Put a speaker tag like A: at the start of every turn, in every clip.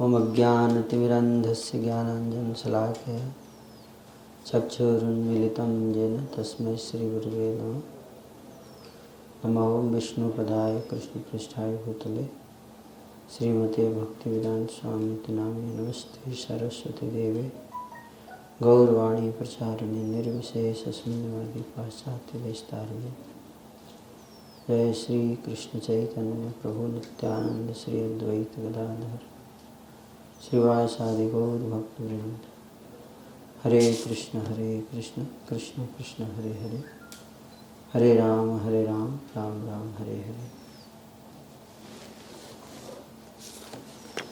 A: ओम अज्ञानतिमिरन्धस्य ज्ञानाञ्जनशलाकया चक्षुरुन्मीलितं येन तस्मै श्रीगुरुवे नमः। नमो विष्णुपदाय कृष्णपृष्ठाय भूतले श्रीमते भक्तिवेदान्त स्वामी नामिने नमस्ते सरस्वती देवे गौरवाणी प्रचारिणे निर्विशेषशून्यवादी पाश्चात्यदेशतारिणे। जय श्री कृष्ण चैतन्य प्रभु नित्यानंद श्री अद्वैत गदाधर श्रीवासादि गौर भक्तवृंद। हरे कृष्ण कृष्ण कृष्ण हरे हरे, हरे Ram Ram Ram Hare Hare.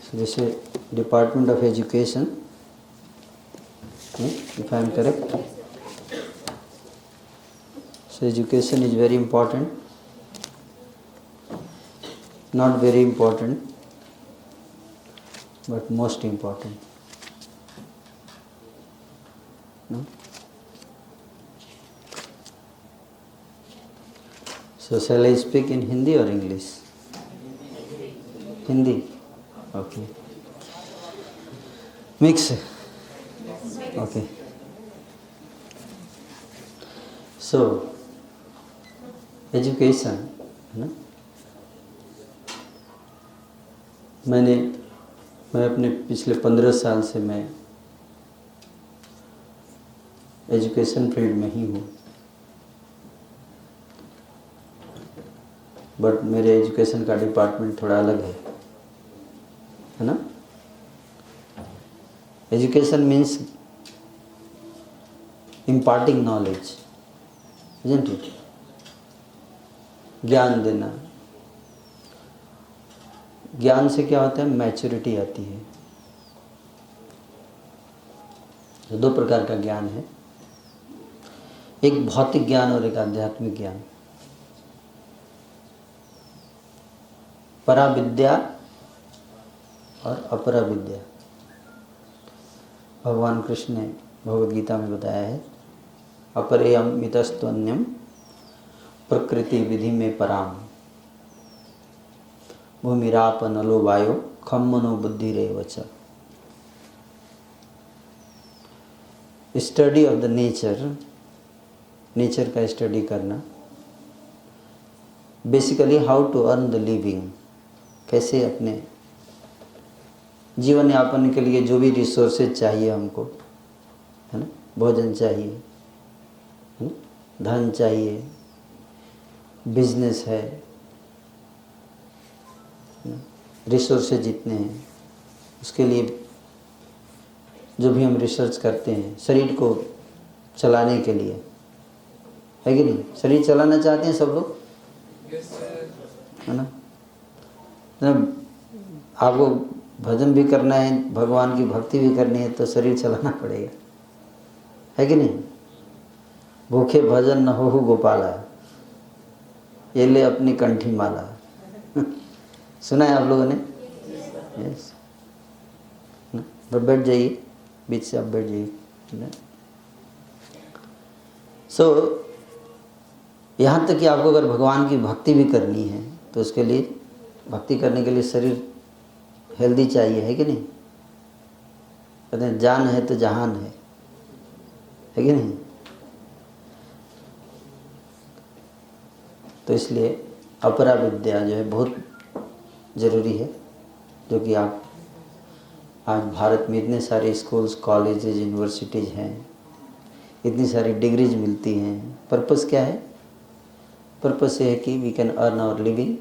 A: So this is Department of Education, if I am correct. So education is very important, not very important, but most important. No? So shall I speak in Hindi or English? Hindi. Okay. Mix. Okay. So education, है ना? मैं अपने पिछले 15 साल से मैं education field में ही हूँ, बट मेरे एजुकेशन का डिपार्टमेंट थोड़ा अलग है ना? Education means imparting knowledge, isn't it? ज्ञान देना। ज्ञान से क्या होता है? मैच्योरिटी आती है। तो 2 प्रकार का ज्ञान है, एक भौतिक ज्ञान और एक आध्यात्मिक ज्ञान। परा विद्या और अपरा विद्या। भगवान कृष्ण ने भगवद गीता में बताया है, अपरेयमितस्त्वन्यम प्रकृति विधि में पराम भूमिराप नलो वायो खम मनो बुद्धि रेव च। स्टडी ऑफ द नेचर का स्टडी करना। Basically how to earn the living, कैसे अपने जीवन यापन के लिए जो भी रिसोर्सेज चाहिए हमको, है ना? भोजन चाहिए, है ना? धन चाहिए, बिजनेस है, रिसोर्सेज जितने हैं उसके लिए जो भी हम रिसर्च करते हैं शरीर को चलाने के लिए, है कि नहीं? शरीर चलाना चाहते हैं सब लोग, है ना? आपको भजन भी करना है, भगवान की भक्ति भी करनी है, तो शरीर चलाना पड़ेगा, है कि नहीं? भूखे भजन न हो गोपाला, ये ले अपनी कंठी माला। सुना है आप लोगों ने? यस। बट बैठ जाइए, बीच से आप बैठ जाइए। सो यहाँ तक कि आपको अगर भगवान की भक्ति भी करनी है तो उसके लिए, भक्ति करने के लिए शरीर हेल्दी चाहिए, है कि नहीं? कहते हैं जान है तो जहान है कि नहीं? तो इसलिए अपरा विद्या जो है बहुत ज़रूरी है, जो कि आप आज भारत में इतने सारे स्कूल्स, कॉलेजेस, यूनिवर्सिटीज़ हैं, इतनी सारी डिग्रीज मिलती हैं। पर्पस क्या है? पर्पस ये है कि we can earn our living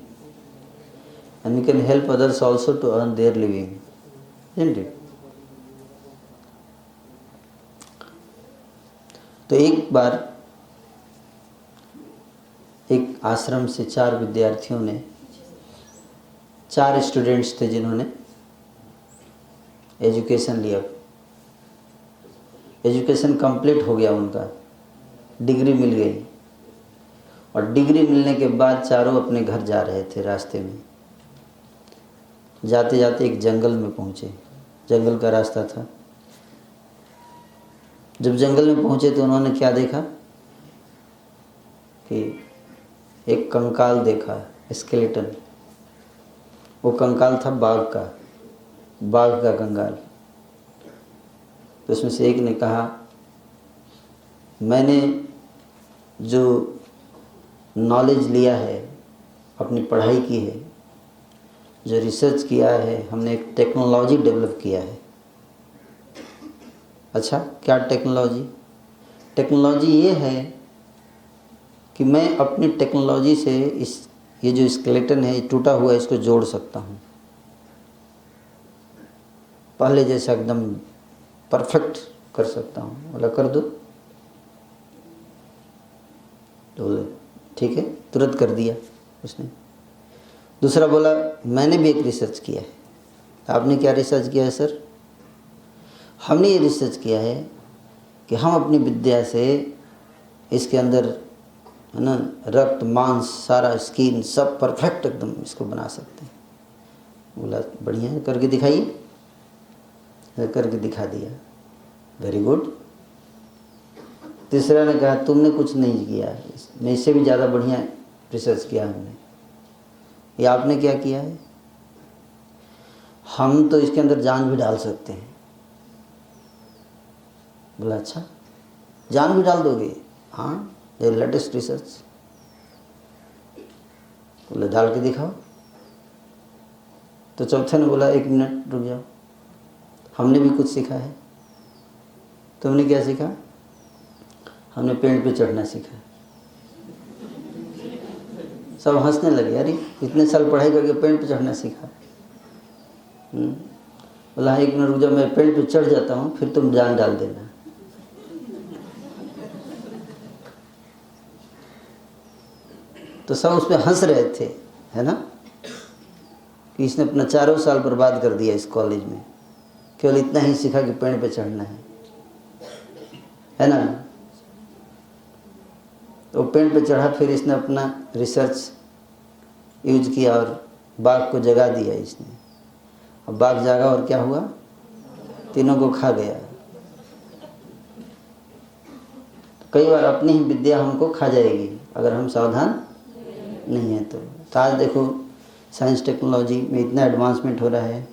A: and we can help others also to earn their living, isn't it? तो एक बार एक आश्रम से 4 विद्यार्थियों ने, 4 स्टूडेंट्स थे जिन्होंने एजुकेशन लिया। एजुकेशन कंप्लीट हो गया उनका, डिग्री मिल गई, और डिग्री मिलने के बाद चारों अपने घर जा रहे थे। रास्ते में जाते जाते एक जंगल में पहुँचे, जंगल का रास्ता था। जब जंगल में पहुँचे तो उन्होंने क्या देखा कि एक कंकाल देखा, स्केलेटन। वो कंकाल था बाघ का। बाघ का कंगाल। तो उसमें से एक ने कहा, मैंने जो नॉलेज लिया है, अपनी पढ़ाई की है, जो रिसर्च किया है, हमने एक टेक्नोलॉजी डेवलप किया है। अच्छा, क्या टेक्नोलॉजी? टेक्नोलॉजी ये है कि मैं अपनी टेक्नोलॉजी से ये जो स्केलेटन है, टूटा हुआ है, इसको जोड़ सकता हूँ, पहले जैसा एकदम परफेक्ट कर सकता हूँ। बोला कर दो। तो बोले ठीक है, तुरंत कर दिया उसने। दूसरा बोला, मैंने भी एक रिसर्च किया है। आपने क्या रिसर्च किया है सर? हमने ये रिसर्च किया है कि हम अपनी विद्या से इसके अंदर, है ना, रक्त मांस सारा स्किन सब परफेक्ट एकदम इसको बना सकते हैं। बोला बढ़िया है, करके दिखाइए। करके दिखा दिया, वेरी गुड। तीसरा ने कहा, तुमने कुछ नहीं किया, मैं इससे भी ज़्यादा बढ़िया रिसर्च किया हमने। ये आपने क्या किया है? हम तो इसके अंदर जान भी डाल सकते हैं। बोला अच्छा, जान भी डाल दोगे? हाँ, ये लेटेस्ट रिसर्च। बोले डाल के दिखाओ। तो चौथे ने बोला, एक मिनट रुक जाओ, हमने भी कुछ सीखा है। तुमने क्या सीखा? हमने पेड़ पे चढ़ना सीखा। सब हंसने लगे, अरे इतने साल पढ़ाई करके पेड़ पे चढ़ना सीखा। बोला एक मिनट रुक जाओ, मैं पेड़ पे चढ़ जाता हूँ, फिर तुम जान डाल देना। तो सब उस पर हंस रहे थे, है ना, कि इसने अपना 4 साल बर्बाद कर दिया इस कॉलेज में, केवल इतना ही सीखा कि पेड़ पे चढ़ना है ना। तो पेड़ पे चढ़ा, फिर इसने अपना रिसर्च यूज किया और बाघ को जगा दिया इसने। अब बाघ जागा और क्या हुआ? तीनों को खा गया। कई बार अपनी ही विद्या हमको खा जाएगी अगर हम सावधान नहीं है तो। आज देखो साइंस टेक्नोलॉजी में इतना एडवांसमेंट हो रहा है,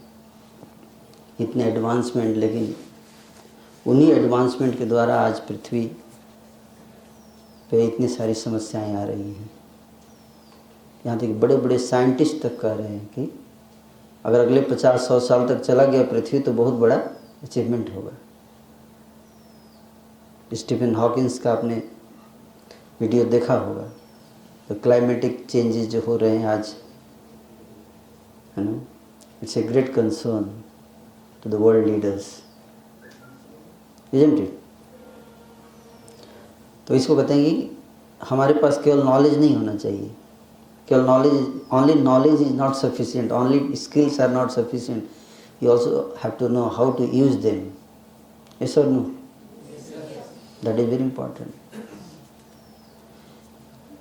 A: इतने एडवांसमेंट, लेकिन उन्हीं एडवांसमेंट के द्वारा आज पृथ्वी पे इतनी सारी समस्याएं आ रही हैं। यहाँ तक बड़े बड़े साइंटिस्ट तक कह रहे हैं कि अगर अगले 50-100 साल तक चला गया पृथ्वी तो बहुत बड़ा अचीवमेंट होगा। स्टीफन हॉकिंस का आपने वीडियो देखा होगा, तो क्लाइमेटिक चेंजेस जो हो रहे हैं आज, है ना, it's a great concern to the world leaders, isn't it? तो इसको कहते हैं कि हमारे पास केवल नॉलेज नहीं होना चाहिए, केवल knowledge, only knowledge is not sufficient, only skills are not sufficient, you also have to know how to use them. Yes और no? That is very important.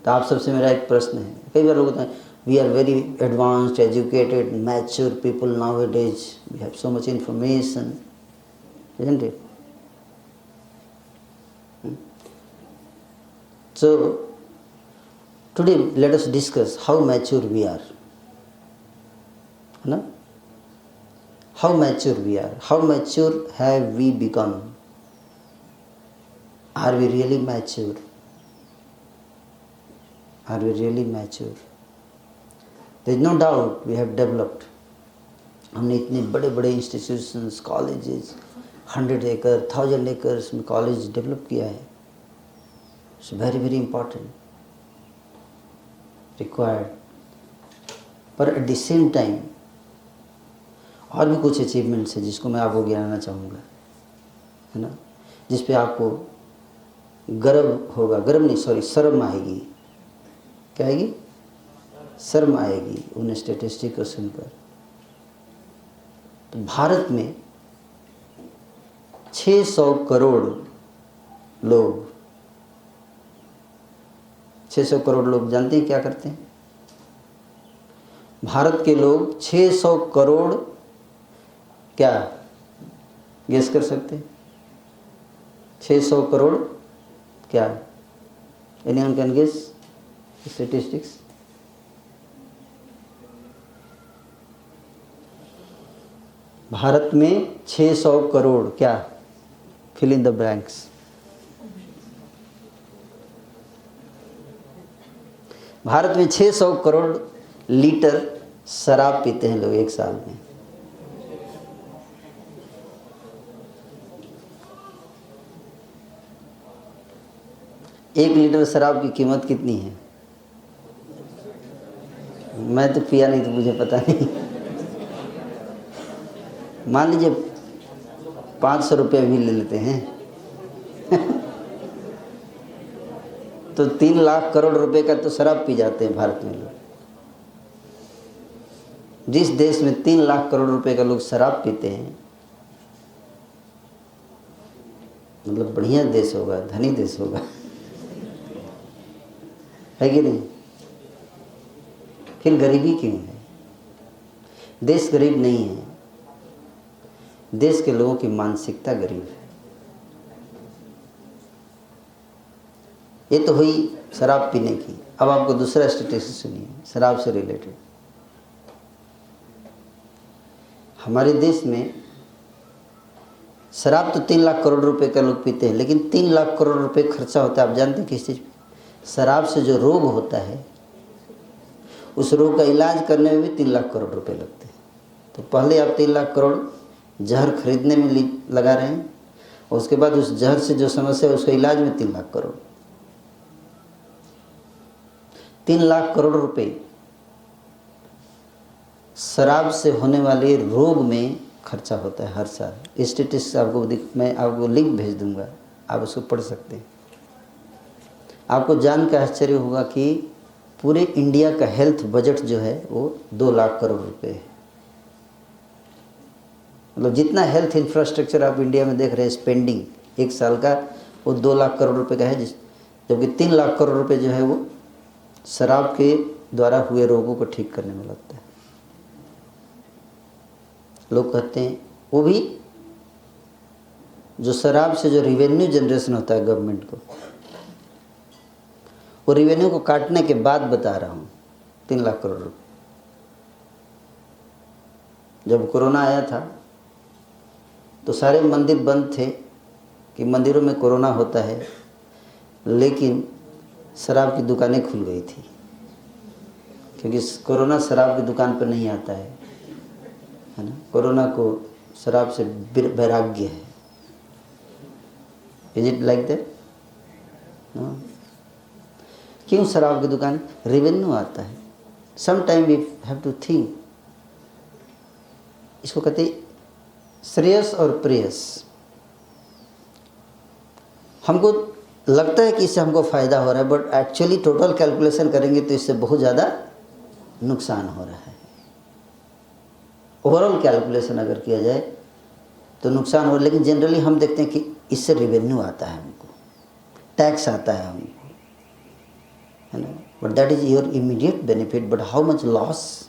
A: तो आप सबसे मेरा एक प्रश्न है, कई बार लोग कहते हैं we are very advanced, educated, mature people now it is, we have so much information, isn't it? So today let us discuss how mature we are. No? How mature we are. How mature have we become? Are we really mature? Are we really mature? There is no doubt we have developed. हमने इतने बड़े बड़े institutions, colleges, 100 एकड़ 1000 acres में college develop किया है। It's very very important, required. पर at the same time और भी कुछ अचीवमेंट्स है जिसको मैं आपको गिनाना चाहूँगा, है ना, जिस पे आपको गर्व होगा, गर्व नहीं सॉरी शर्म आएगी। क्या आएगी? शर्म आएगी उन स्टेटिस्टिक को सुनकर। तो भारत में 600 करोड़ लोग, 600 करोड़ लोग जानते हैं क्या करते हैं? भारत के लोग 600 करोड़, क्या गेस कर सकते हैं? 600 करोड़ क्या? Anyone can guess statistics? Bharat में 600 करोड़, क्या, fill in the blanks. Bharat में 600 करोड़ लीटर शराब पीते हैं लोग एक साल में। एक लीटर शराब की कीमत कितनी है? मैं तो पिया नहीं तो मुझे पता नहीं। मान लीजिए 500 रुपये भी ले लेते हैं तो 3 लाख करोड़ रुपए का तो शराब पी जाते हैं भारत में लोग। जिस देश में 3 लाख करोड़ रुपए का लोग शराब पीते हैं, मतलब बढ़िया देश होगा, धनी देश होगा, है कि नहीं? फिर गरीबी क्यों है? देश गरीब नहीं है, देश के लोगों की मानसिकता गरीब है। ये तो हुई शराब पीने की। अब आपको दूसरा स्टेटिस्टिक्स सुनिए शराब से रिलेटेड। हमारे देश में शराब तो 3 लाख करोड़ रुपए का लोग पीते हैं, लेकिन 3 लाख करोड़ रुपए खर्चा होता है। आप जानते हैं किस चीज़ पे? शराब से जो रोग होता है, उस रोग का इलाज करने में भी 3 लाख करोड़ रुपए लगते हैं। तो पहले आप 3 लाख करोड़ जहर खरीदने में लगा रहे हैं, और उसके बाद उस जहर से जो समस्या है उसके इलाज में 3 लाख करोड़। 3 लाख करोड़ रुपए शराब से होने वाले रोग में खर्चा होता है हर साल। स्टेटिस्टिक्स मैं आपको लिंक भेज दूंगा, आप उसको पढ़ सकते हैं। आपको जान का आश्चर्य होगा कि पूरे इंडिया का हेल्थ बजट जो है वो 2 लाख करोड़ रुपए है। मतलब जितना हेल्थ इंफ्रास्ट्रक्चर आप इंडिया में देख रहे हैं स्पेंडिंग एक साल का, वो 2 लाख करोड़ रुपए का है, जबकि 3 लाख करोड़ रुपए जो है वो शराब के द्वारा हुए रोगों को ठीक करने में लगता है। लोग कहते हैं वो भी जो शराब से जो रिवेन्यू जनरेशन होता है गवर्नमेंट को, वो रिवेन्यू को काटने के बाद बता रहा हूँ 3 लाख करोड़ रुपए। जब कोरोना आया था तो सारे मंदिर बंद थे कि मंदिरों में कोरोना होता है, लेकिन शराब की दुकानें खुल गई थी, क्योंकि कोरोना शराब की दुकान पर नहीं आता है ना। कोरोना को शराब से वैराग्य है। Is it like that? No. क्यों शराब की दुकान? रेवेन्यू आता है। Some time we have to think. इसको कहते हैं श्रेयस और प्रेयस। हमको लगता है कि इससे हमको फ़ायदा हो रहा है, बट एक्चुअली टोटल कैलकुलेशन करेंगे तो इससे बहुत ज़्यादा नुकसान हो रहा है। ओवरऑल कैलकुलेशन अगर किया जाए तो नुकसान हो रहा है, लेकिन जनरली हम देखते हैं कि इससे रेवेन्यू आता है, हमको टैक्स आता है हमको, है ना। But that is your immediate benefit, but how much loss?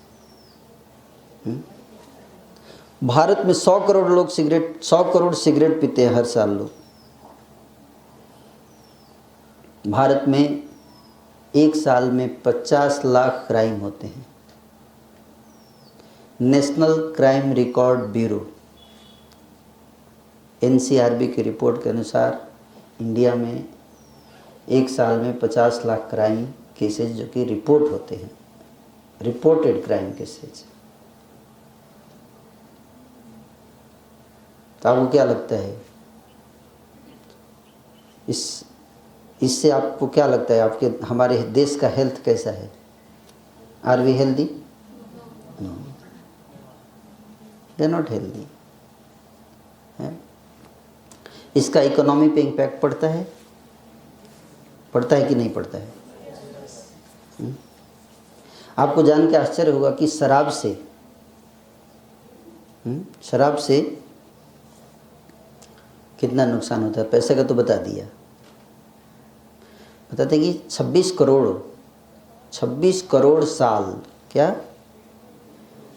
A: Bharat में 100 करोड़ सिगरेट पीते हैं हर साल लोग। भारत में एक साल में 50 लाख क्राइम होते हैं। National crime record bureau NCRB की रिपोर्ट के अनुसार इंडिया में एक साल में 50 लाख क्राइम केसेस जो कि रिपोर्ट होते हैं, रिपोर्टेड क्राइम केसेस। तो आपको क्या लगता है इससे आपको क्या लगता है आपके हमारे देश का हेल्थ कैसा है? Are we healthy? No, they are not healthy. इसका इकोनॉमी पे इम्पैक्ट पड़ता है कि नहीं पड़ता है? आपको जान के आश्चर्य होगा कि शराब से कितना नुकसान होता है। पैसे का तो बता दिया। बताते कि 26 करोड़ साल, क्या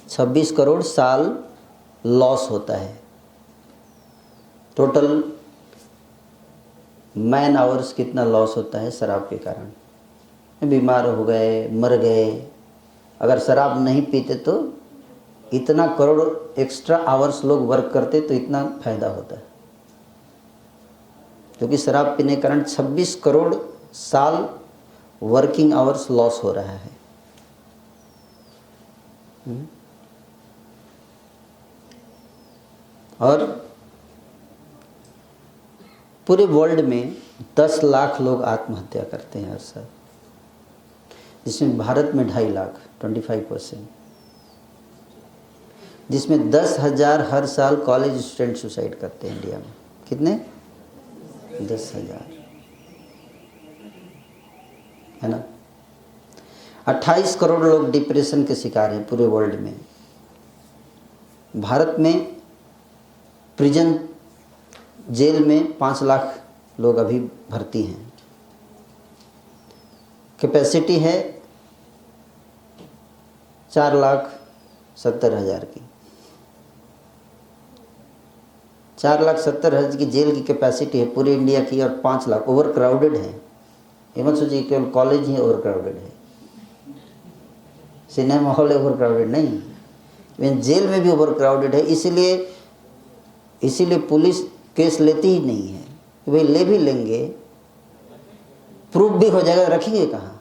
A: 26 करोड़ साल लॉस होता है। टोटल मैन आवर्स कितना लॉस होता है शराब के कारण। बीमार हो गए, मर गए। अगर शराब नहीं पीते तो इतना करोड़ एक्स्ट्रा आवर्स लोग वर्क करते तो इतना फायदा होता है, क्योंकि शराब पीने के कारण 26 करोड़ साल वर्किंग आवर्स लॉस हो रहा है। और पूरे वर्ल्ड में 10 लाख लोग आत्महत्या करते हैं हर साल, जिसमें भारत में 2.5 लाख 25%, जिसमें 10,000 हर साल कॉलेज स्टूडेंट सुसाइड करते हैं इंडिया में। कितने? 10,000, है ना। 28 करोड़ लोग डिप्रेशन के शिकार हैं पूरे वर्ल्ड में। भारत में प्रिजन जेल में 5 लाख लोग अभी भर्ती हैं। कैपेसिटी है 4,70,000 की। 4,70,000 की जेल की कैपेसिटी है पूरे इंडिया की, और 5 लाख ओवर क्राउडेड है। ये मत सोचिए केवल कॉलेज ही ओवर क्राउडेड है, सिनेमा हॉल ओवर क्राउडेड नहीं, इवन जेल में भी ओवर क्राउडेड है। इसीलिए पुलिस केस लेती ही नहीं है कि भाई ले भी लेंगे, प्रूफ भी हो जाएगा, रखेंगे कहाँ।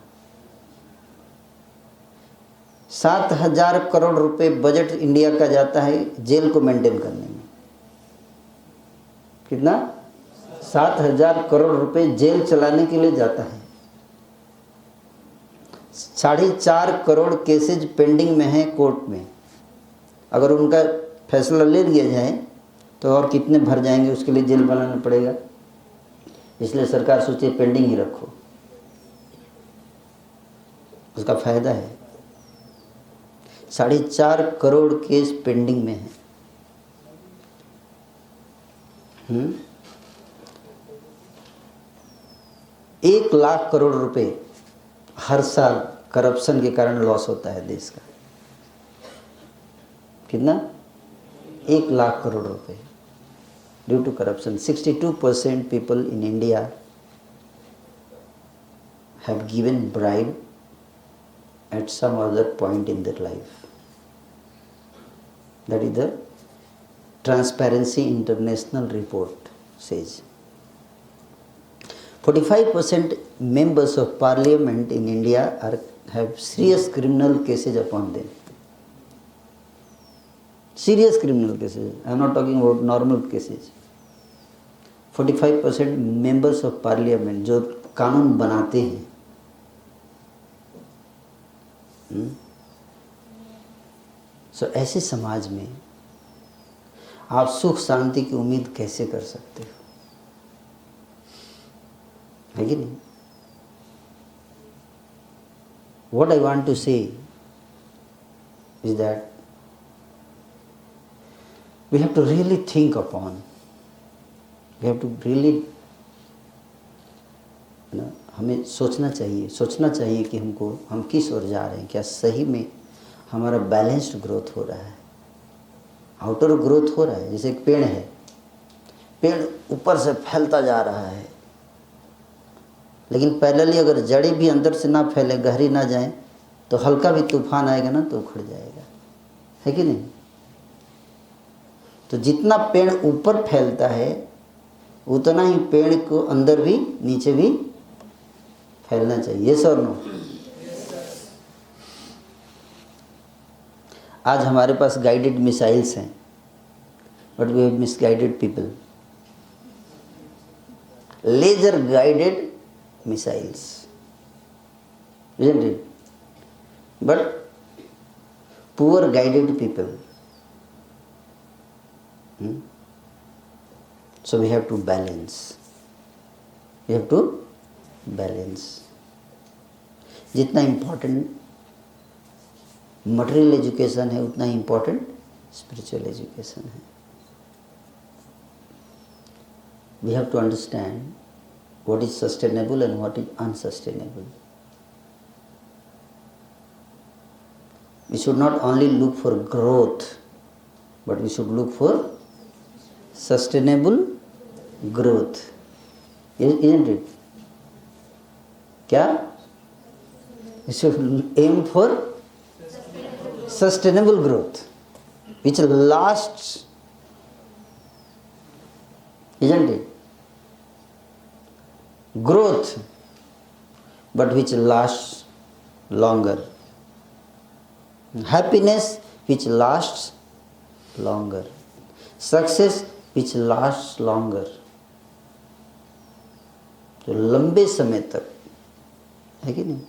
A: 7,000 करोड़ रुपए बजट इंडिया का जाता है जेल को मेंटेन करने में। कितना? 7,000 करोड़ रुपए जेल चलाने के लिए जाता है। 4.5 करोड़ केसेज पेंडिंग में है कोर्ट में। अगर उनका फैसला ले लिया जाए तो और कितने भर जाएंगे, उसके लिए जेल बनाना पड़ेगा। इसलिए सरकार सोचे पेंडिंग ही रखो, उसका फायदा है। 4.5 करोड़ केस पेंडिंग में है। 1 लाख करोड़ रुपए हर साल करप्शन के कारण लॉस होता है देश का। कितना? 1 लाख करोड़ रुपए due to corruption. 62% people in India have given bribe at some other point in their life. That is the Transparency International report says. 45% members of parliament in India have serious criminal cases upon them. Serious criminal cases. I am not talking about normal cases. 45% members of parliament जो कानून बनाते हैं, ऐसे समाज में आप सुख शांति की उम्मीद कैसे कर सकते हो? है कि नहीं? What I want to say is that we have to really think upon, we have to really, हमें सोचना चाहिए कि हम किस ओर जा रहे हैं। क्या सही में हमारा बैलेंस्ड ग्रोथ हो रहा है, आउटर ग्रोथ हो रहा है? जैसे एक पेड़ है, पेड़ ऊपर से फैलता जा रहा है, लेकिन पैरेलली अगर जड़ी भी अंदर से ना फैले, गहरी ना जाए, तो हल्का भी तूफान आएगा ना तो उखड़ जाएगा, है कि नहीं? तो जितना पेड़ ऊपर फैलता है उतना ही पेड़ को अंदर भी नीचे भी फैलना चाहिए। यस और नो? आज हमारे पास गाइडेड मिसाइल्स हैं, but we have misguided people. Laser guided missiles, isn't it? But poor guided people. So we have to balance. जितना इम्पोर्टेंट मटेरियल एजुकेशन है उतना ही इम्पोर्टेंट स्पिरिचुअल एजुकेशन है। We have to understand what is sustainable and what is unsustainable. We should not only look for growth, but we should look for sustainable growth. Isn't it? क्या? We should aim for sustainable growth. which lasts, isn't it? Growth, but which lasts longer. Happiness, which lasts longer. Success, which lasts longer. तो लंबे समय तक, है कि नहीं?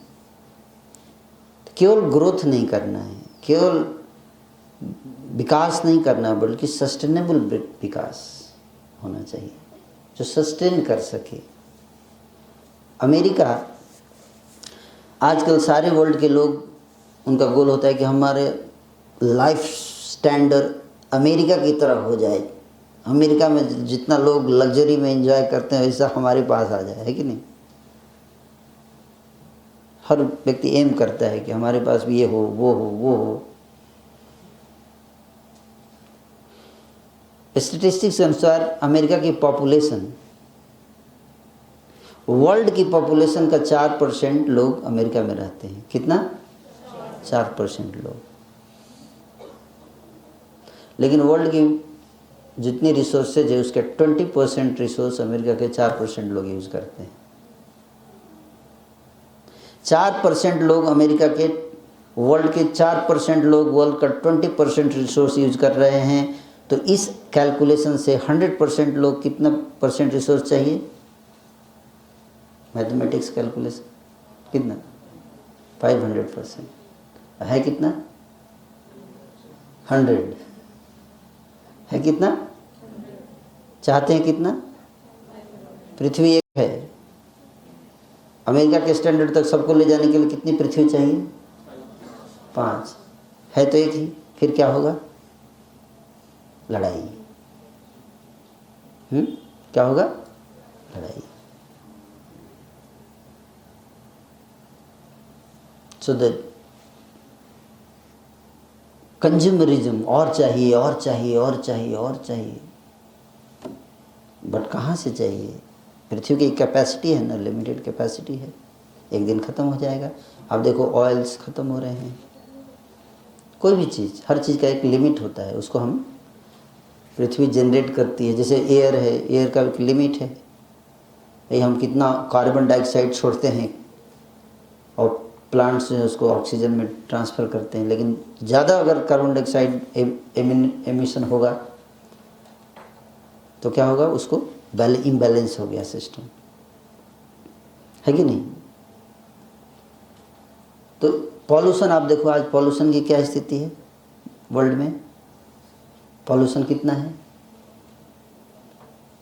A: केवल growth नहीं करना है, केवल विकास नहीं करना, बल्कि सस्टेनेबल विकास होना चाहिए जो सस्टेन कर सके। अमेरिका, आजकल सारे वर्ल्ड के लोग, उनका गोल होता है कि हमारे लाइफ स्टैंडर्ड अमेरिका की तरह हो जाए। अमेरिका में जितना लोग लग्जरी में एंजॉय करते हैं वैसा हमारे पास आ जाए, है कि नहीं? हर व्यक्ति एम करता है कि हमारे पास भी ये हो, वो हो, वो हो। स्टैटिस्टिक्स के अनुसार अमेरिका की पॉपुलेशन, वर्ल्ड की पॉपुलेशन का 4% लोग अमेरिका में रहते हैं। कितना? 4% लोग। लेकिन वर्ल्ड की जितनी रिसोर्सेज है उसके 20% रिसोर्स अमेरिका के 4% लोग यूज़ करते हैं। 4% लोग अमेरिका के, वर्ल्ड के 4% लोग वर्ल्ड का 20% रिसोर्स यूज कर रहे हैं। तो इस कैलकुलेशन से 100% लोग कितना परसेंट रिसोर्स चाहिए? मैथमेटिक्स कैलकुलेशन कितना? 500% है। कितना? 100 है। कितना चाहते हैं? कितना? पृथ्वी एक है, अमेरिका के स्टैंडर्ड तक सबको ले जाने के लिए कितनी पृथ्वी चाहिए? 5 है तो एक ही। फिर क्या होगा? लड़ाई। क्या होगा? लड़ाई। सो दैट कंज्यूमरिज्म, और चाहिए और चाहिए और चाहिए और चाहिए, बट कहाँ से चाहिए? पृथ्वी की कैपेसिटी है ना, लिमिटेड कैपेसिटी है, एक दिन ख़त्म हो जाएगा। अब देखो ऑयल्स ख़त्म हो रहे हैं, कोई भी चीज़, हर चीज़ का एक लिमिट होता है, उसको हम पृथ्वी जनरेट करती है। जैसे एयर है, एयर का एक लिमिट है भाई, हम कितना कार्बन डाइऑक्साइड छोड़ते हैं और प्लांट्स जो उसको ऑक्सीजन में ट्रांसफ़र करते हैं। लेकिन ज़्यादा अगर कार्बन डाइऑक्साइड एमिशन होगा तो क्या होगा? उसको इम्बैलेंस हो गया सिस्टम, है कि नहीं? तो पॉल्यूशन आप देखो, आज पॉल्यूशन की क्या स्थिति है वर्ल्ड में? पॉल्यूशन कितना है?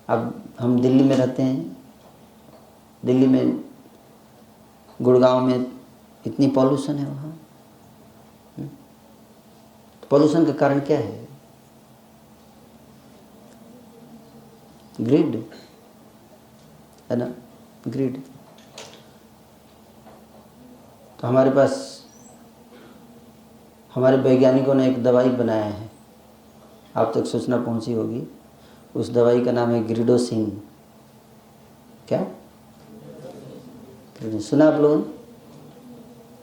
A: अब हम दिल्ली में रहते हैं, दिल्ली में गुड़गांव में इतनी पॉल्यूशन है वहाँ। तो पॉल्यूशन का कारण क्या है? ग्रिड है ना, ग्रिड। तो हमारे पास, हमारे वैज्ञानिकों ने एक दवाई बनाया है, आप तक सूचना पहुंची होगी। उस दवाई का नाम है ग्रिडोसिन। क्या सुना आप लोगों ने?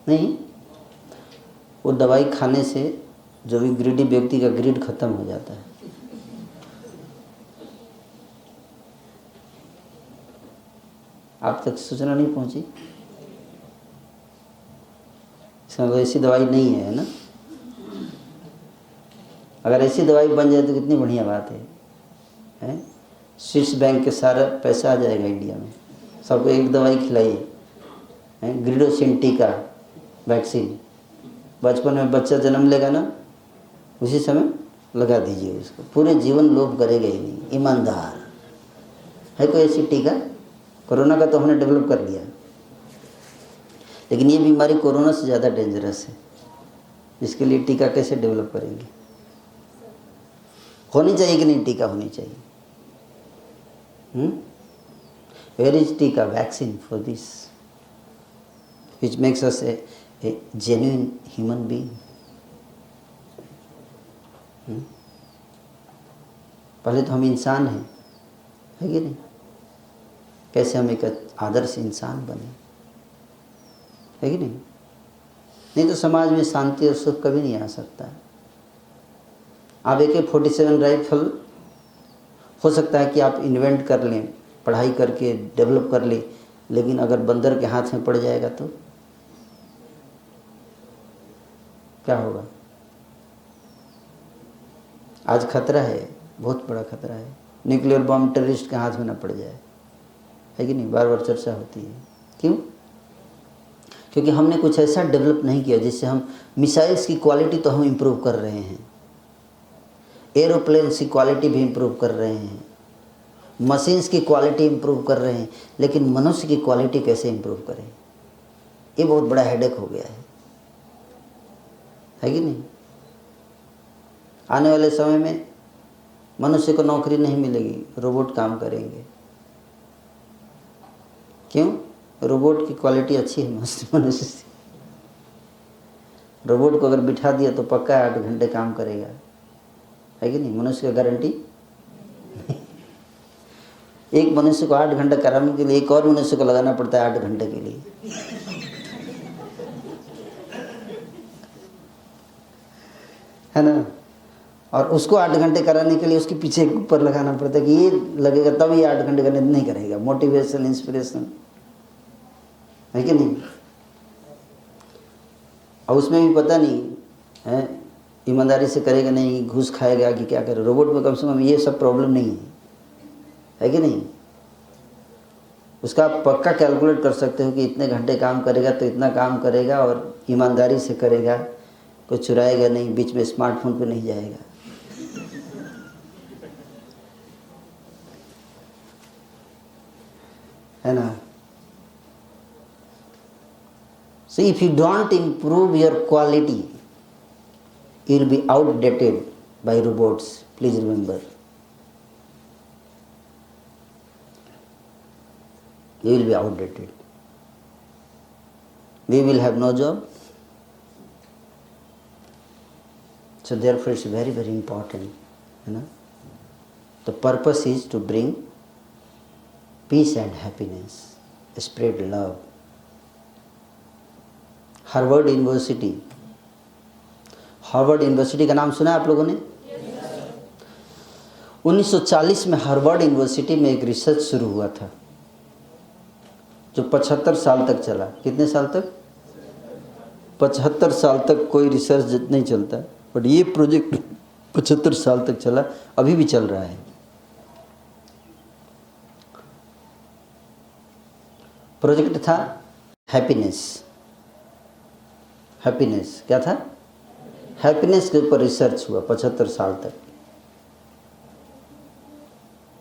A: नहीं। वो दवाई खाने से जो भी ग्रिडी व्यक्ति का ग्रिड खत्म हो जाता है। आप तक सूचना नहीं पहुंची? इसका मतलब ऐसी दवाई नहीं है ना। अगर ऐसी दवाई बन जाए तो कितनी बढ़िया बात है? स्विस बैंक के सारा पैसा आ जाएगा इंडिया में। सबको एक दवाई खिलाइए, ग्रिडोसिन टीका वैक्सीन। बचपन में बच्चा जन्म लेगा ना, उसी समय लगा दीजिए उसको, पूरे जीवन लोभ करेगा ही नहीं। ईमानदार है कोई ऐसी टीका? कोरोना का तो हमने डेवलप कर लिया, लेकिन ये बीमारी कोरोना से ज़्यादा डेंजरस है। इसके लिए टीका कैसे डेवलप करेंगे? होनी चाहिए कि नहीं? टीका होनी चाहिए। वेयर इज टीका? Vaccine for this which makes us A genuine human being. पहले तो हम इंसान हैं, है कि नहीं? कैसे हम एक आदर्श इंसान बने, है कि नहीं? नहीं तो समाज में शांति और सुख कभी नहीं आ सकता। आप AK-47 राइफल हो सकता है कि आप इन्वेंट कर लें, पढ़ाई करके डेवलप कर लें, लेकिन अगर बंदर के हाथ में पड़ जाएगा तो क्या होगा? आज खतरा है, बहुत बड़ा खतरा है। न्यूक्लियर बॉम्ब टेररिस्ट के हाथ में ना पड़ जाए, है कि नहीं? बार बार चर्चा होती है। क्यों? क्योंकि हमने कुछ ऐसा डेवलप नहीं किया जिससे हम मिसाइल्स की क्वालिटी तो हम इम्प्रूव कर रहे हैं, एरोप्लेन्स की क्वालिटी भी इम्प्रूव कर रहे हैं, मशीन्स की क्वालिटी इम्प्रूव कर रहे हैं, लेकिन मनुष्य की क्वालिटी कैसे इम्प्रूव करें? ये बहुत बड़ा हेडेक हो गया है कि नहीं? आने वाले समय में मनुष्य को नौकरी नहीं मिलेगी, रोबोट काम करेंगे। क्यों? रोबोट की क्वालिटी अच्छी है मनुष्य से। रोबोट को अगर बिठा दिया तो पक्का 8 घंटे काम करेगा, है कि नहीं? मनुष्य का गारंटी एक मनुष्य को 8 घंटा कराने के लिए एक और मनुष्य को लगाना पड़ता है 8 घंटे के लिए, है ना? और उसको 8 घंटे कराने के लिए उसके पीछे ऊपर लगाना पड़ता है कि ये लगेगा तब ये 8 घंटे करने नहीं करेगा। मोटिवेशन, इंस्पिरेशन, है कि नहीं? और उसमें भी पता नहीं है ईमानदारी से करेगा नहीं, घूस खाएगा कि क्या करे। रोबोट में कम से कम ये सब प्रॉब्लम नहीं है कि नहीं? उसका आप पक्का कैलकुलेट कर सकते हो कि इतने घंटे काम करेगा तो इतना काम करेगा और ईमानदारी से करेगा, कोई चुराएगा नहीं, बीच में स्मार्टफोन पे नहीं जाएगा, है ना? So if you don't improve your quality, you will be outdated by robots. Please remember. You will be outdated. We will have no job. So therefore it's very, very important. You know? The purpose is to bring peace and happiness, spread love. Harvard university का नाम सुना है आप लोगों ने? 1940 में Harvard university में एक रिसर्च शुरू हुआ था जो 75 साल तक चला। कितने साल तक? 75 साल तक कोई रिसर्च नहीं चलता, बट ये प्रोजेक्ट 75 साल तक चला, अभी भी चल रहा है। प्रोजेक्ट था हैप्पीनेस। क्या था? हैप्पीनेस के ऊपर रिसर्च हुआ 75 साल तक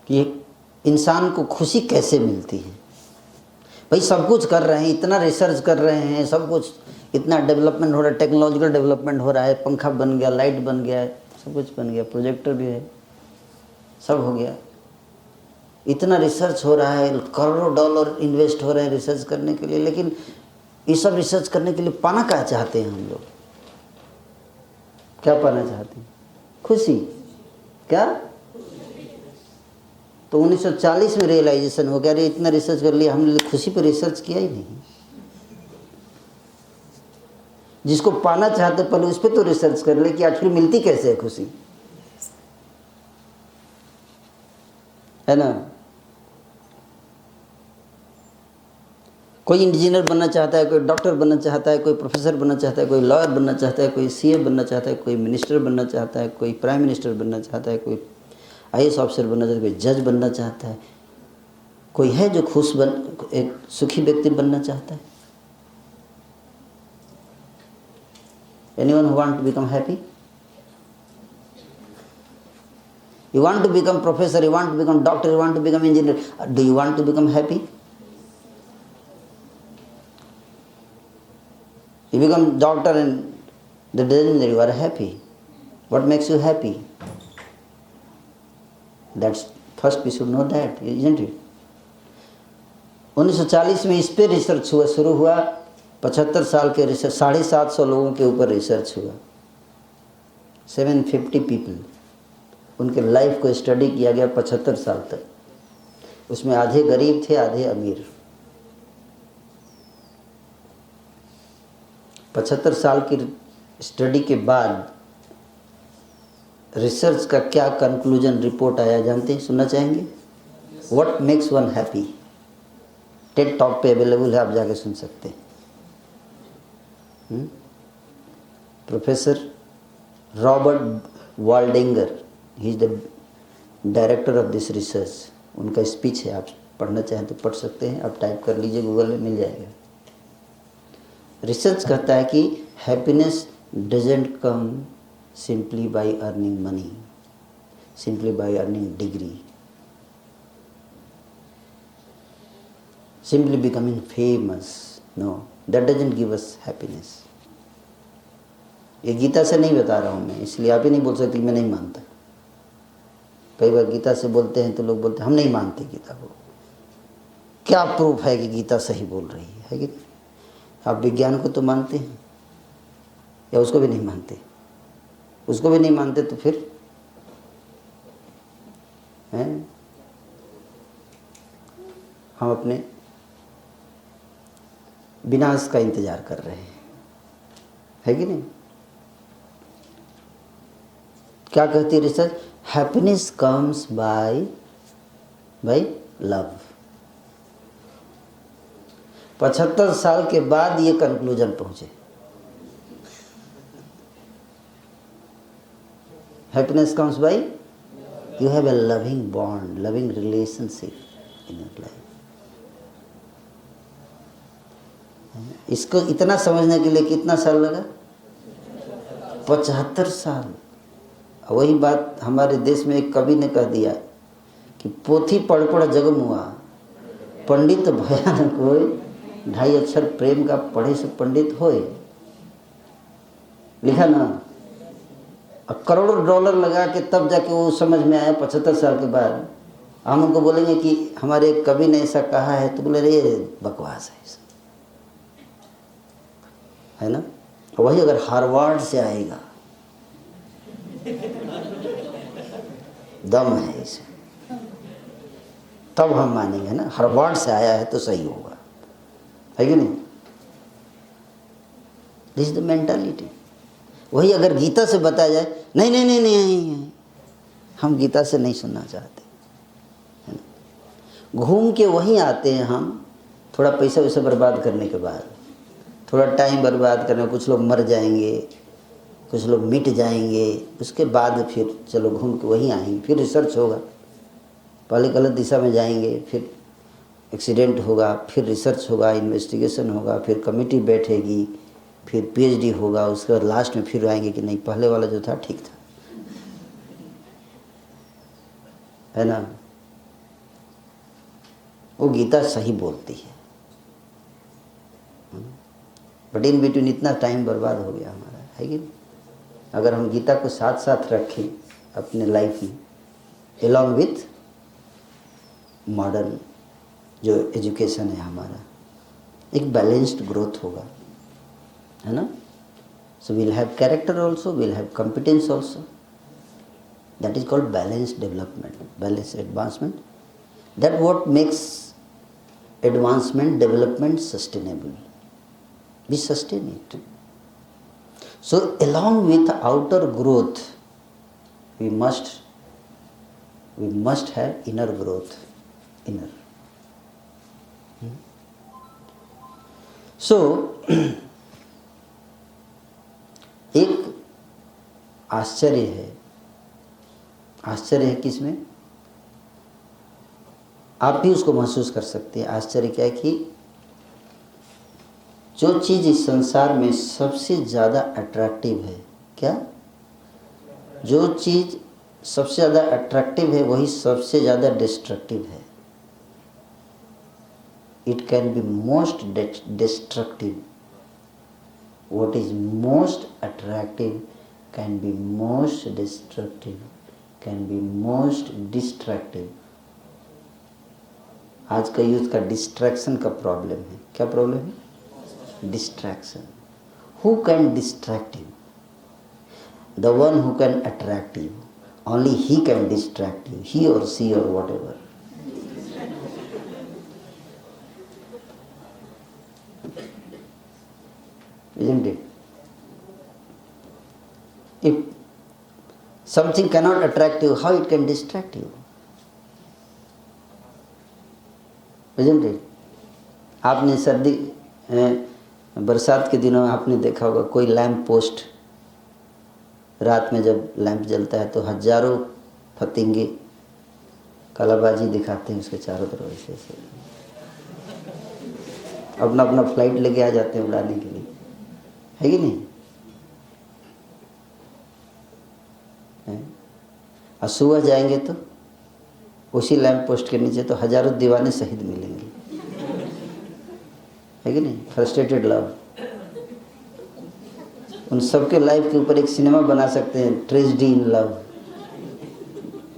A: कि इंसान को खुशी कैसे मिलती है। भाई सब कुछ कर रहे हैं, इतना रिसर्च कर रहे हैं, सब कुछ इतना डेवलपमेंट हो रहा है, टेक्नोलॉजिकल डेवलपमेंट हो रहा है, पंखा बन गया, लाइट बन गया, सब कुछ बन गया, प्रोजेक्टर भी है, सब हो गया, इतना रिसर्च हो रहा है, करोड़ों डॉलर इन्वेस्ट हो रहे हैं रिसर्च करने के लिए, लेकिन ये सब रिसर्च करने के लिए पाना क्या चाहते हैं हम लोग? क्या पाना चाहते हैं? खुशी। क्या? तो 1940 में रियलाइजेशन हो गया, अरे इतना रिसर्च कर लिया हमने, खुशी पर रिसर्च किया ही नहीं। जिसको पाना चाहते पहले उस पर तो रिसर्च कर ले कि आखिर मिलती कैसे है खुशी, है ना? कोई इंजीनियर बनना चाहता है, कोई डॉक्टर बनना चाहता है, कोई प्रोफेसर बनना चाहता है, कोई लॉयर बनना चाहता है, कोई CM बनना चाहता है, कोई मिनिस्टर बनना चाहता है, कोई प्राइम मिनिस्टर बनना चाहता है, कोई IAS ऑफिसर बनना चाहता है, कोई जज बनना चाहता है, कोई है जो एक सुखी व्यक्ति बनना चाहता है। Anyone who want to become happy? You want to become professor, you want to become doctor, you want to become engineer. Do you want to become happy? You become doctor and that doesn't mean you are happy. What makes you happy? That's first we should know that, isn't it? 1940 में इस पे research हुआ, शुरू हुआ। 75 साल के research, 750 लोगों के ऊपर रिसर्च हुआ, 750 पीपल, उनके लाइफ को स्टडी किया गया 75 साल तक। उसमें आधे गरीब थे, आधे अमीर। 75 साल की स्टडी के बाद रिसर्च का क्या कंक्लूजन रिपोर्ट आया जानते हैं, सुनना चाहेंगे? What makes one happy. TED talk पे अवेलेबल है, आप जाके सुन सकते हैं। Professor Robert Waldinger, he is the director of this research. उनका स्पीच है, आप पढ़ना चाहें तो पढ़ सकते हैं, आप टाइप कर लीजिए, गूगल में मिल जाएगा। रिसर्च कहता है कि happiness doesn't come simply by earning money, simply by earning degree, simply becoming famous. No, that doesn't give us happiness. ये गीता से नहीं बता रहा हूँ मैं, इसलिए आप ही नहीं बोल सकते मैं नहीं मानता। कई बार गीता से बोलते हैं तो लोग बोलते हैं हम नहीं मानते गीता को। क्या प्रूफ है कि गीता सही बोल रही है कि नहीं? आप विज्ञान को तो मानते हैं या उसको भी नहीं मानते? उसको भी नहीं मानते तो फिर हैं हम अपने विनाश का इंतजार कर रहे हैं, है कि नहीं? क्या कहती है research? Happiness comes by love. 75 साल के बाद ये कंक्लूजन पहुंचे। Happiness comes by you have a loving bond, loving relationship in your life. इसको इतना समझने के लिए कितना साल लगा? 75 साल। वही बात हमारे देश में एक कवि ने कह दिया कि पोथी पढ़ पढ़ जग मुआ, पंडित भया न कोई, 2.5 अक्षर प्रेम का पढ़े से पंडित होए। लिखा ना। अब करोड़ों डॉलर लगा के तब जाके वो समझ में आया 75 साल के बाद। हम उनको बोलेंगे कि हमारे एक कवि ने ऐसा कहा है, तो बोले रे बकवास है ऐसा, है ना? वही अगर हार्वर्ड से आएगा, दम है इसे, तब हम मानेंगे ना। हार्वर्ड से आया है तो सही होगा, है कि नहीं? This is the mentality. वही अगर गीता से बताया जाए, नहीं नहीं नहीं नहीं, हम गीता से नहीं सुनना चाहते, है ना? घूम के वहीं आते हैं हम, थोड़ा पैसा वैसा बर्बाद करने के बाद, थोड़ा टाइम बर्बाद करने, कुछ लोग मर जाएंगे, कुछ लोग मिट जाएंगे, उसके बाद फिर चलो घूम के वहीं आएंगे, फिर रिसर्च होगा। पहले गलत दिशा में जाएंगे, फिर एक्सीडेंट होगा, फिर रिसर्च होगा, इन्वेस्टिगेशन होगा, फिर कमेटी बैठेगी, फिर पीएचडी होगा, उसके बाद लास्ट में फिर आएंगे कि नहीं पहले वाला जो था ठीक था, है ना? वो गीता सही बोलती है, बट इन बिटवीन इतना टाइम बर्बाद हो गया हमारा, है कि नहीं? अगर हम गीता को साथ साथ रखें अपने लाइफ में, एलॉन्ग विथ मॉडर्न जो एजुकेशन है हमारा, एक बैलेंस्ड ग्रोथ होगा, है ना? So we'll have character also, we'll have competence also. That is called balanced development, balanced advancement. That what makes advancement, development sustainable. We sustain it. So along with outer growth, we must have inner growth, inner. So एक आश्चर्य है, आश्चर्य है किसमें? आप भी उसको महसूस कर सकते हैं। आश्चर्य क्या है कि जो चीज़ इस संसार में सबसे ज़्यादा अट्रैक्टिव है, क्या? जो चीज़ सबसे ज़्यादा अट्रैक्टिव है वही सबसे ज़्यादा डिस्ट्रक्टिव है। It can be most destructive. What is most attractive can be most destructive, can be most destructive. आज का यूथ का डिस्ट्रैक्शन का प्रॉब्लम है। क्या प्रॉब्लम है? Distraction. Who can distract you? The one who can attract you. Only he can distract you. He or she or whatever. Isn't it? If Something cannot attract you, how it can distract you? Isn't it? आपने सर्दी बरसात के दिनों में आपने देखा होगा कोई लैंप पोस्ट, रात में जब लैंप जलता है तो हजारों फतिंगे कलाबाजी दिखाते हैं उसके चारों तरफ ऐसे ऐसे, अपना अपना फ्लाइट लेके आ जाते हैं उड़ाने के लिए, है कि नहीं? और सुबह जाएंगे तो उसी लैंप पोस्ट के नीचे तो हजारों दीवाने शहीद मिलेंगे, है कि नहीं? फ्रस्ट्रेटेड लव, उन सबके लाइफ के ऊपर एक सिनेमा बना सकते हैं, ट्रेजेडी इन लव,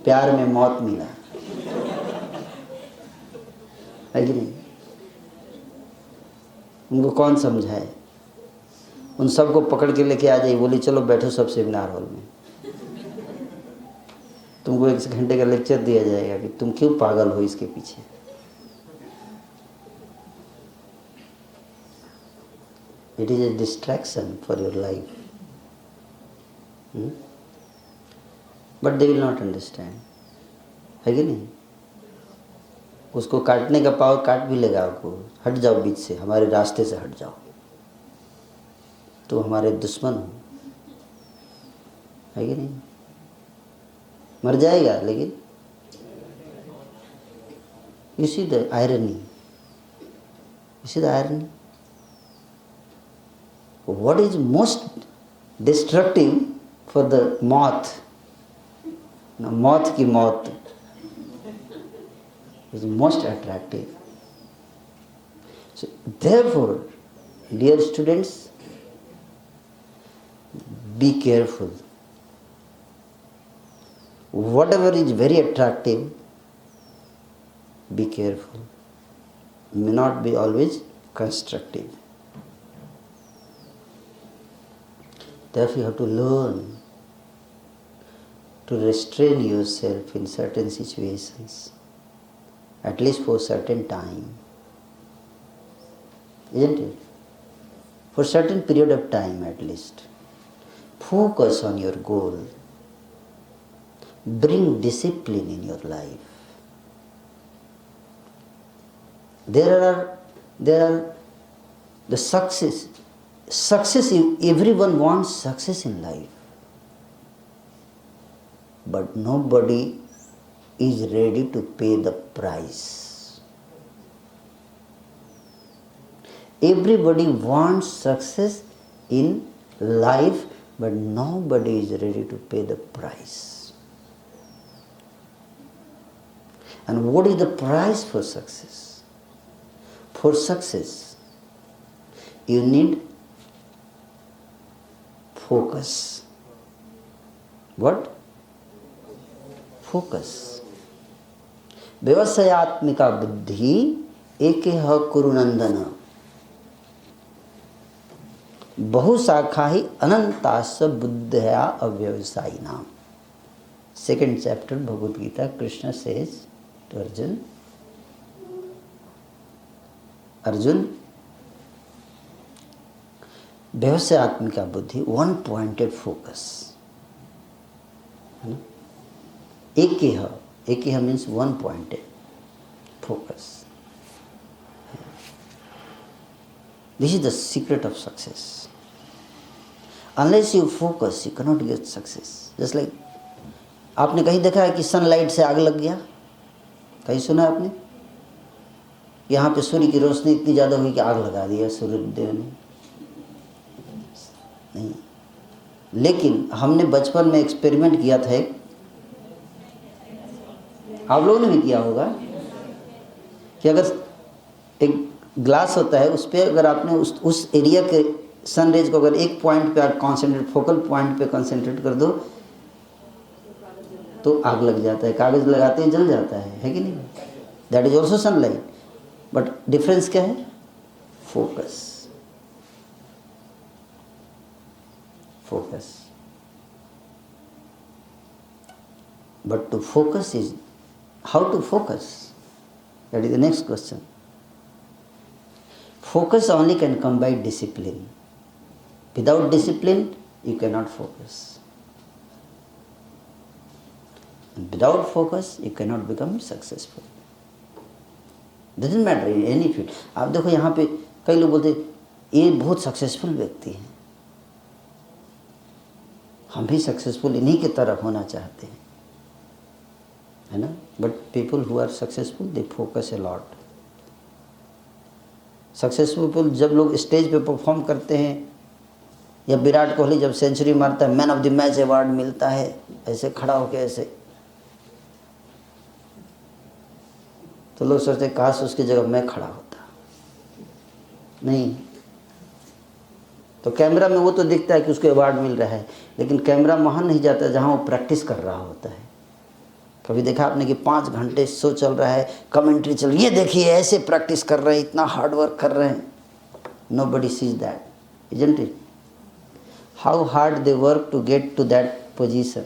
A: प्यार में मौत मिला, है कि नहीं? उनको कौन समझाए? उन सबको पकड़ के लेके आ जाइए, बोली चलो बैठो सब सेमिनार हॉल में, तुमको 1 घंटे का लेक्चर दिया जाएगा कि तुम क्यों पागल हो इसके पीछे। It is a distraction for your life. But they will not understand. है कि नहीं? उसको काटने का पावर काट भी लेगा आपको, हट जाओ बीच से, हमारे रास्ते से हट जाओ, तो हमारे दुश्मन हो, है कि नहीं? मर जाएगा लेकिन you see the irony. You see the irony? What is most destructive for the moth? Moth की मौत is most attractive. So therefore, dear students, be careful. Whatever is very attractive, be careful. May not be always constructive. Therefore, you have to learn to restrain yourself in certain situations, at least for a certain time. Isn't it? For a certain period of time at least. Focus on your goal. Bring discipline in your life. There are the success. Success, everyone wants success in life. But nobody is ready to pay the price. Everybody wants success in life, but nobody is ready to pay the price. And what is the price for success? For success, you need focus. What? Focus. व्यवसायात्मिका बुद्धि एकेह कुरुनंदन बहुशाखा ही अनंतास बुद्धया अव्यवसायिनां. Second chapter Bhagavad Gita, Krishna says to Arjun, Arjun, व्यवसायात्मिका बुद्धि, one pointed focus. Ekeha means one pointed focus. This is the secret of success. Unless you focus, you cannot get success. Just like आपने कहीं देखा है कि sunlight से आग लग गया? कहीं सुना है आपने? यहाँ पे सूर्य की रोशनी इतनी ज़्यादा हुई कि आग लगा दिया सूर्यदेव ने? नहीं. लेकिन हमने बचपन में एक्सपेरिमेंट किया था, आप लोगों ने भी किया होगा, कि अगर एक ग्लास होता है उस पर अगर आपने उस एरिया के सन रेज को अगर एक पॉइंट पे आप कॉन्सेंट्रेट, फोकल पॉइंट पे कॉन्सेंट्रेट कर दो तो आग लग जाता है. कागज लगाते हैं जल जाता है कि नहीं? That is also sunlight. But difference क्या है? Focus. Focus. But to focus is, how to focus? That is the next question. Focus only can come by discipline. Without discipline, you cannot focus. Without focus, you cannot become successful. Doesn't matter in any field. आप देखो यहाँ पे कई लोग बोलते ये बहुत successful व्यक्ति हैं, हम भी सक्सेसफुल इन्हीं की तरह होना चाहते हैं, है ना. But people who are successful they focus a lot. Successful people जब लोग स्टेज पे परफॉर्म करते हैं, या विराट कोहली जब सेंचुरी मारता है, man of the match award मिलता है, ऐसे खड़ा होकर ऐसे, तो लोग सोचते काश उसकी जगह मैं खड़ा होता. नहीं, तो कैमरा में वो तो दिखता है कि उसको अवार्ड मिल रहा है, लेकिन कैमरा वहाँ नहीं जाता जहाँ वो प्रैक्टिस कर रहा होता है. कभी देखा आपने कि 5 घंटे शो चल रहा है, कमेंट्री चल रही है, ये देखिए ऐसे प्रैक्टिस कर रहे हैं, इतना हार्ड वर्क कर रहे हैं. Nobody sees that, isn't it? How hard they work to get to that position.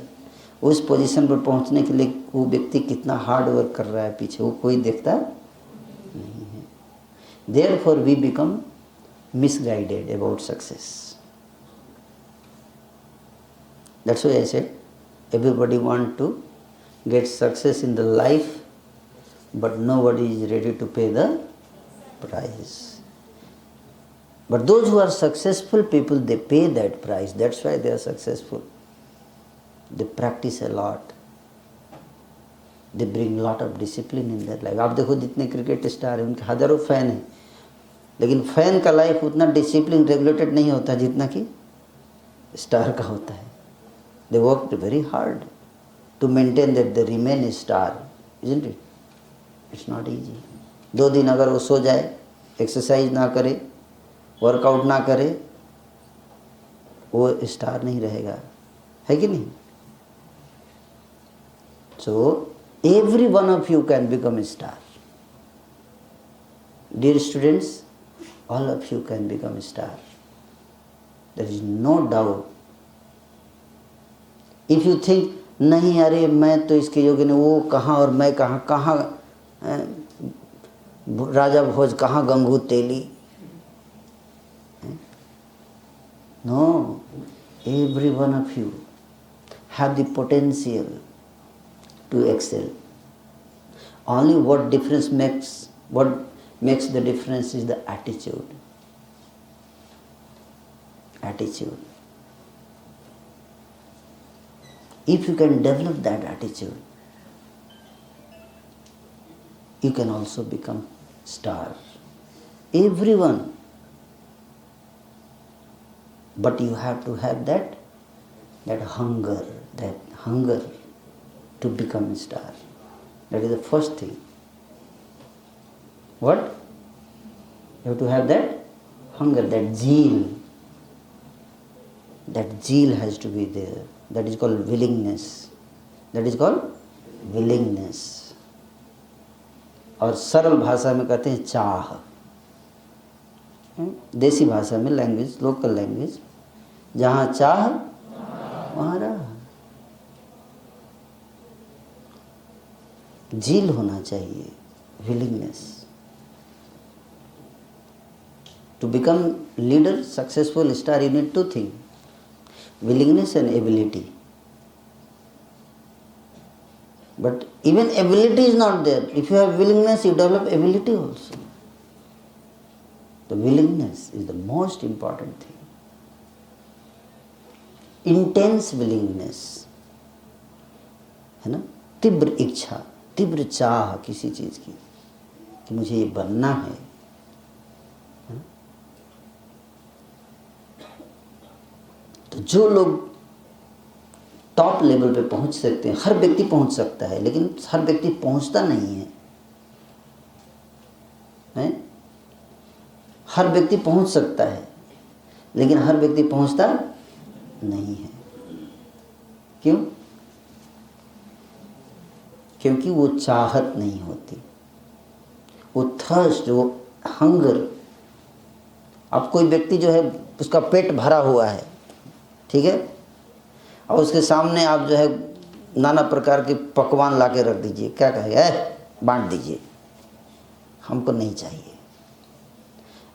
A: उस पोजीशन पर पहुंचने के लिए वो व्यक्ति कितना हार्ड वर्क कर रहा है पीछे, वो कोई देखता नहीं है. Therefore we become misguided about success. That's why I said everybody want to get success in the life, but nobody is ready to pay the price. But those who are successful people, they pay that price. That's why they are successful. They practice a lot. They bring lot of discipline in their life. आप देखो जितने cricket star हैं उनके हजारों fan हैं, लेकिन fan का life उतना डिसिप्लिन रेगुलेटेड नहीं होता जितना कि स्टार का होता है. They worked very hard to maintain that they remain a star, isn't it? It's not easy. 2 दिन अगर वो सो जाए, एक्सरसाइज ना करे, वर्कआउट ना करे, वो स्टार नहीं रहेगा, है कि नहीं. So every one of you can become a star. Dear students, all of you can become a star. There is no doubt. If you think नहीं अरे मैं तो इसके योग्य नहीं, वो कहाँ और मैं कहाँ, कहाँ राजा भोज, कहाँ गंगू तेली. No, every one of you have the potential to excel. Only what makes the difference is the attitude. Attitude. If you can develop that attitude, you can also become star. Everyone. But you have to have that hunger to become a star. That is the first thing. What? You have to have that hunger, that zeal. That zeal has to be there. That is called willingness. और सरल भाषा में कहते हैं चाह. देसी भाषा में लैंग्वेज, लोकल लैंग्वेज, जहाँ चाह वहाँ राह. जील होना चाहिए, willingness. To become leader, successful star, you need 2 things, willingness and ability. But even ability is not there. If you have willingness, you develop ability also. The willingness is the most important thing. Intense willingness, है ना. तीव्र इच्छा, तीव्र चाह किसी चीज की कि मुझे ये बनना है. तो जो लोग टॉप लेवल पे पहुंच सकते हैं, हर व्यक्ति पहुंच सकता है, लेकिन हर व्यक्ति पहुंचता नहीं है, हैं? हर व्यक्ति पहुंच सकता है, लेकिन हर व्यक्ति पहुंचता नहीं है. क्यों? क्योंकि वो चाहत नहीं होती, वो थर्स्ट, वो हंगर. अब कोई व्यक्ति जो है उसका पेट भरा हुआ है, ठीक है, और उसके सामने आप जो है नाना प्रकार के पकवान ला के रख दीजिए, क्या कहेगा? बांट दीजिए, हमको नहीं चाहिए.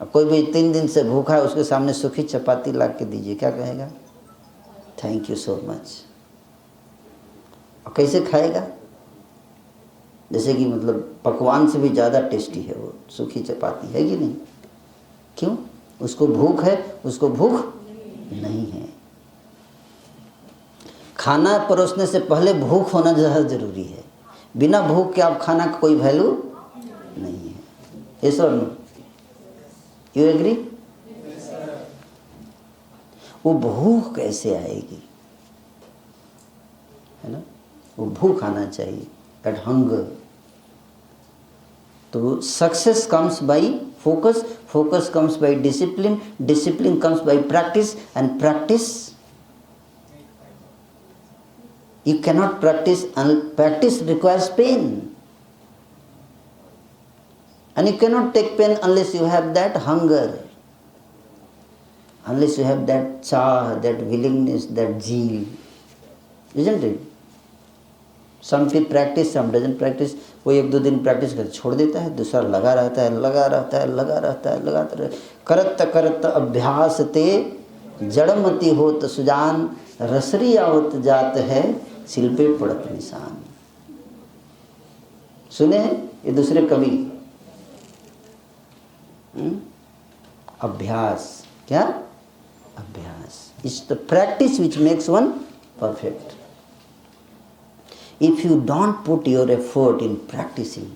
A: अब कोई भी 3 दिन से भूखा है, उसके सामने सूखी चपाती ला के दीजिए, क्या कहेगा? Thank you so much. कैसे खाएगा? जैसे कि मतलब पकवान से भी ज़्यादा टेस्टी है वो सूखी चपाती, है कि नहीं? क्यों? उसको भूख है, उसको भूख नहीं है। खाना परोसने से पहले भूख होना ज़्यादा जरूरी है। बिना भूख के आप खाना का कोई वैल्यू नहीं है। यस और नो? You agree? वो भूख कैसे आएगी, है ना? वो भूख आना चाहिए, दैट हंगर। तो success comes by focus, focus comes by discipline, discipline comes by practice, and practice you cannot practice, and practice requires pain, and you cannot take pain unless you have that hunger, unless you have that chah, that willingness, that zeal, isn't it? Some people practice, some doesn't practice. कोई एक दो दिन practice कर छोड़ देता है, दूसरा लगा रहता है, लगा रहता है, लगा रहता है, लगाता रहे। करत करत अभ्यास ते जड़मति होत सुजान, रसरी आवत जात है सिल पे पड़त निशान। सुने ये दूसरे कवि? अभ्यास, क्या? अभ्यास is the practice which makes one perfect. If you don't put your effort in practicing,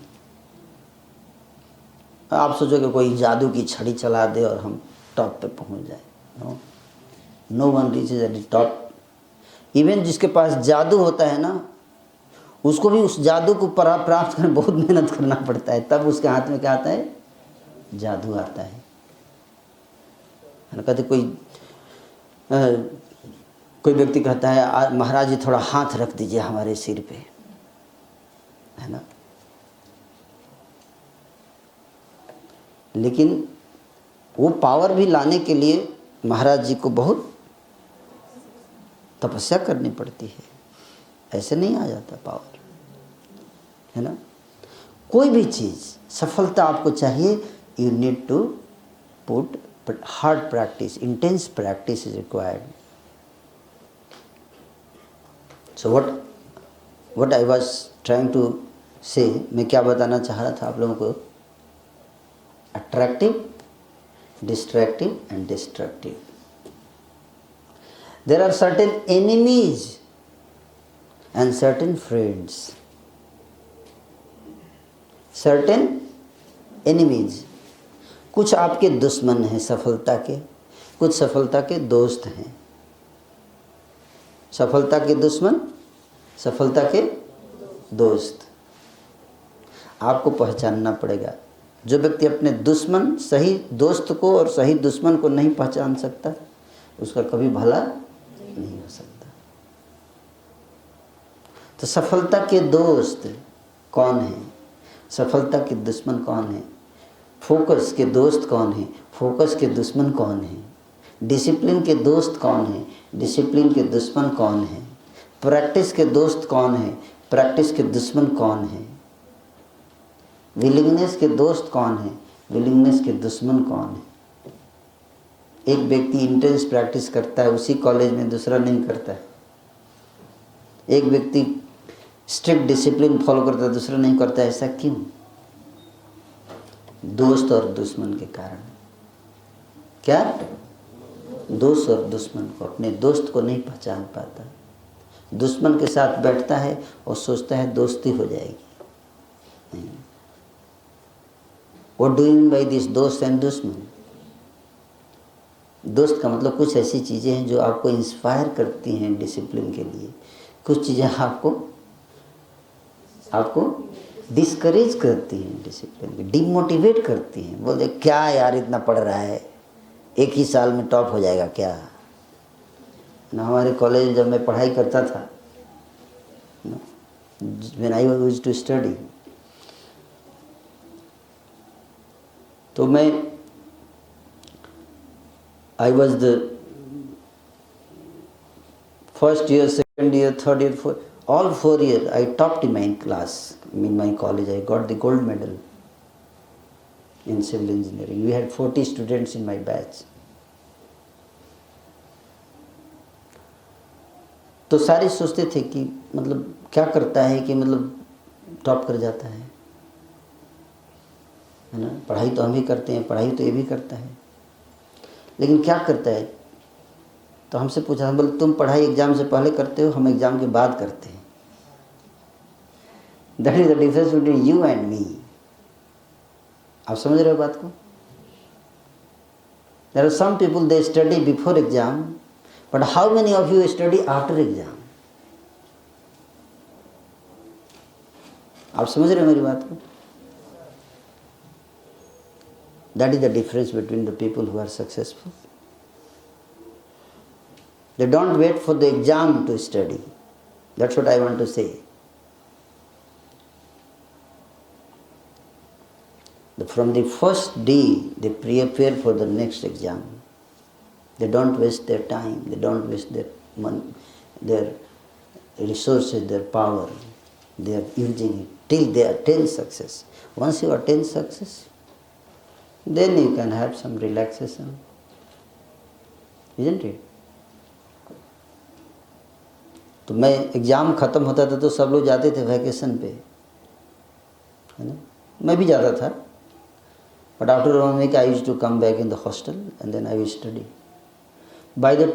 A: आप सोचोगे कोई जादू की छड़ी चला दे और हम टॉप पे पहुंच जाए। No, no one reaches at the top. Even जिसके पास जादू होता है ना, उसको भी उस जादू को प्राप्त करने बहुत मेहनत करना पड़ता है, तब उसके हाथ में क्या आता है? जादू आता है ना। कहते कोई व्यक्ति कहता है महाराज जी थोड़ा हाथ रख दीजिए हमारे सिर पे, है ना। लेकिन वो पावर भी लाने के लिए महाराज जी को बहुत तपस्या करनी पड़ती है, ऐसे नहीं आ जाता पावर, है ना। कोई भी चीज़ सफलता आपको चाहिए, you need to put hard practice, intense practice is required. So what I was trying to say, मैं क्या बताना चाह रहा था आप लोगों को? Attractive, destructive and destructive. There are certain enemies and certain friends. Certain enemies, कुछ आपके दुश्मन हैं सफलता के, कुछ सफलता के दोस्त हैं। सफलता के दुश्मन, सफलता के दोस्त, आपको पहचानना पड़ेगा। जो व्यक्ति अपने दुश्मन, सही दोस्त को और सही दुश्मन को नहीं पहचान सकता, उसका कभी भला नहीं हो सकता। तो सफलता के दोस्त कौन है, सफलता के दुश्मन कौन है? फोकस के दोस्त कौन है, फोकस के दुश्मन कौन है? डिसिप्लिन के दोस्त कौन है, डिसिप्लिन के दुश्मन कौन है? प्रैक्टिस के दोस्त कौन है, प्रैक्टिस के दुश्मन कौन है? विलिंगनेस के दोस्त कौन है, विलिंगनेस के दुश्मन कौन है? एक व्यक्ति इंटेंस प्रैक्टिस करता है उसी कॉलेज में, दूसरा नहीं करता है। एक व्यक्ति स्ट्रिक्ट डिसिप्लिन फॉलो करता है, दूसरा नहीं करता है। ऐसा क्यों? दोस्त और दुश्मन के कारण। क्या? दोस्त और दुश्मन को, अपने दोस्त को नहीं पहचान पाता, दुश्मन के साथ बैठता है और सोचता है दोस्ती हो जाएगी। नहीं। What do you mean by this दोस्त एंड दुश्मन? दोस्त का मतलब कुछ ऐसी चीज़ें हैं जो आपको इंस्पायर करती हैं डिसिप्लिन के लिए, कुछ चीज़ें आपको डिस्करेज करती हैं डिसिप्लिन के, डिमोटिवेट करती हैं। बोलते क्या यार इतना पढ़ रहा है, एक ही साल में टॉप हो जाएगा क्या ना। हमारे कॉलेज जब मैं पढ़ाई करता था, when I used to study, तो मैं I was the first year, second year, third year, all 4 years I topped in my class, in my college. I got the gold medal in civil engineering. We had 40 students in my batch. तो सारे सोचते थे कि मतलब क्या करता है कि मतलब टॉप कर जाता है ना। पढ़ाई तो हम भी करते हैं, पढ़ाई तो ये भी करता है, लेकिन क्या करता है। तो हमसे पूछा, हम बोले तुम पढ़ाई एग्ज़ाम से पहले करते हो, हम एग्ज़ाम के बाद करते हैं। That is the difference between you and me. आप समझ रहे हो बात को? There are some people they study before exam, but how many of you study after exam? आप समझ रहे हो मेरी बात को? That is the difference between the people who are successful. They don't wait for the exam to study. That's what I want to say. From the first day, they prepare for the next exam. They don't waste their time. They don't waste their money, their resources, their power. They are using it till they attain success. Once you attain success, then you can have some relaxation, isn't it? तो मैं exam ख़त्म होता था तो सब लोग जाते थे वैकेशन पे, है ना। मैं भी जाता था, but after 1 week I used to come back in the hostel and then I will study. By the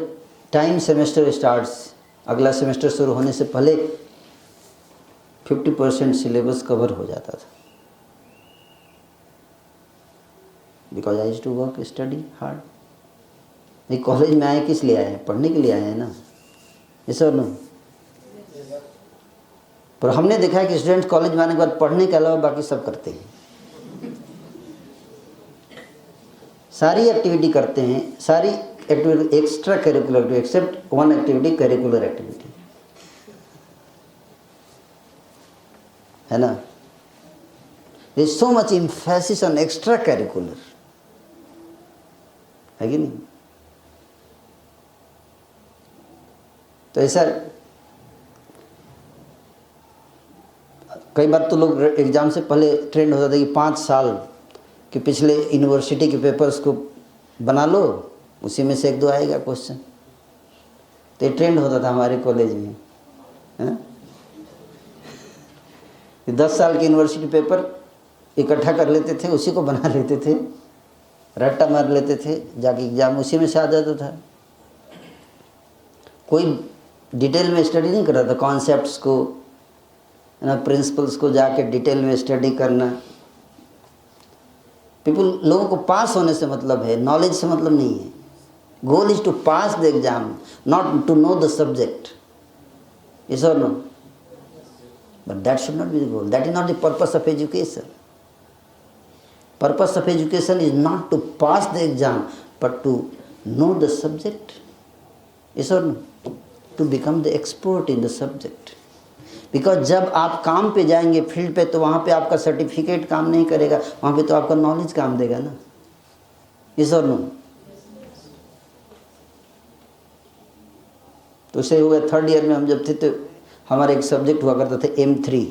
A: time semester starts, अगला सेमेस्टर शुरू होने से पहले 50% सिलेबस कवर हो जाता था, because I used to work study hard. ये college में आए किस लिए आए हैं? पढ़ने के लिए आए हैं ना, ये सब नो। पर हमने देखा है कि स्टूडेंट्स कॉलेज में आने के बाद पढ़ने के अलावा बाकी सब करते हैं, सारी एक्टिविटी करते हैं, सारी activity extra curricular except one activity, curricular activity, है ना। There is so much emphasis on extra curricular, है कि नहीं? तो ऐसा कई बार तो लोग एग्ज़ाम से पहले ट्रेंड होता था कि 5 साल के पिछले यूनिवर्सिटी के पेपर्स को बना लो, उसी में से 1-2 आएगा क्वेश्चन। तो ये ट्रेंड होता था हमारे कॉलेज में, है ना। 10 साल के यूनिवर्सिटी पेपर इकट्ठा कर लेते थे, उसी को बना लेते थे, रट्टा मार लेते थे, जाके एग्ज़ाम उसी में से आ जाता था। कोई डिटेल में स्टडी नहीं कर रहा था, कॉन्सेप्ट्स को, है ना, प्रिंसिपल्स को जाके डिटेल में स्टडी करना। लोगों को पास होने से मतलब है, नॉलेज से मतलब नहीं है। Goal is to pass the exam, not to know the subject, yes or no? But that should not be the goal. That is not the purpose of education. Purpose of education is not to pass the exam, but to know the subject, yes or no? To become the expert in the subject. Because जब आप काम पे जाएंगे field पे, तो वहाँ पे आपका सर्टिफिकेट काम नहीं करेगा, वहाँ पे तो आपका नॉलेज काम देगा ना, yes or no? तो उसे हुआ 3rd ईयर में हम जब थे तो हमारा एक सब्जेक्ट हुआ करता था M3,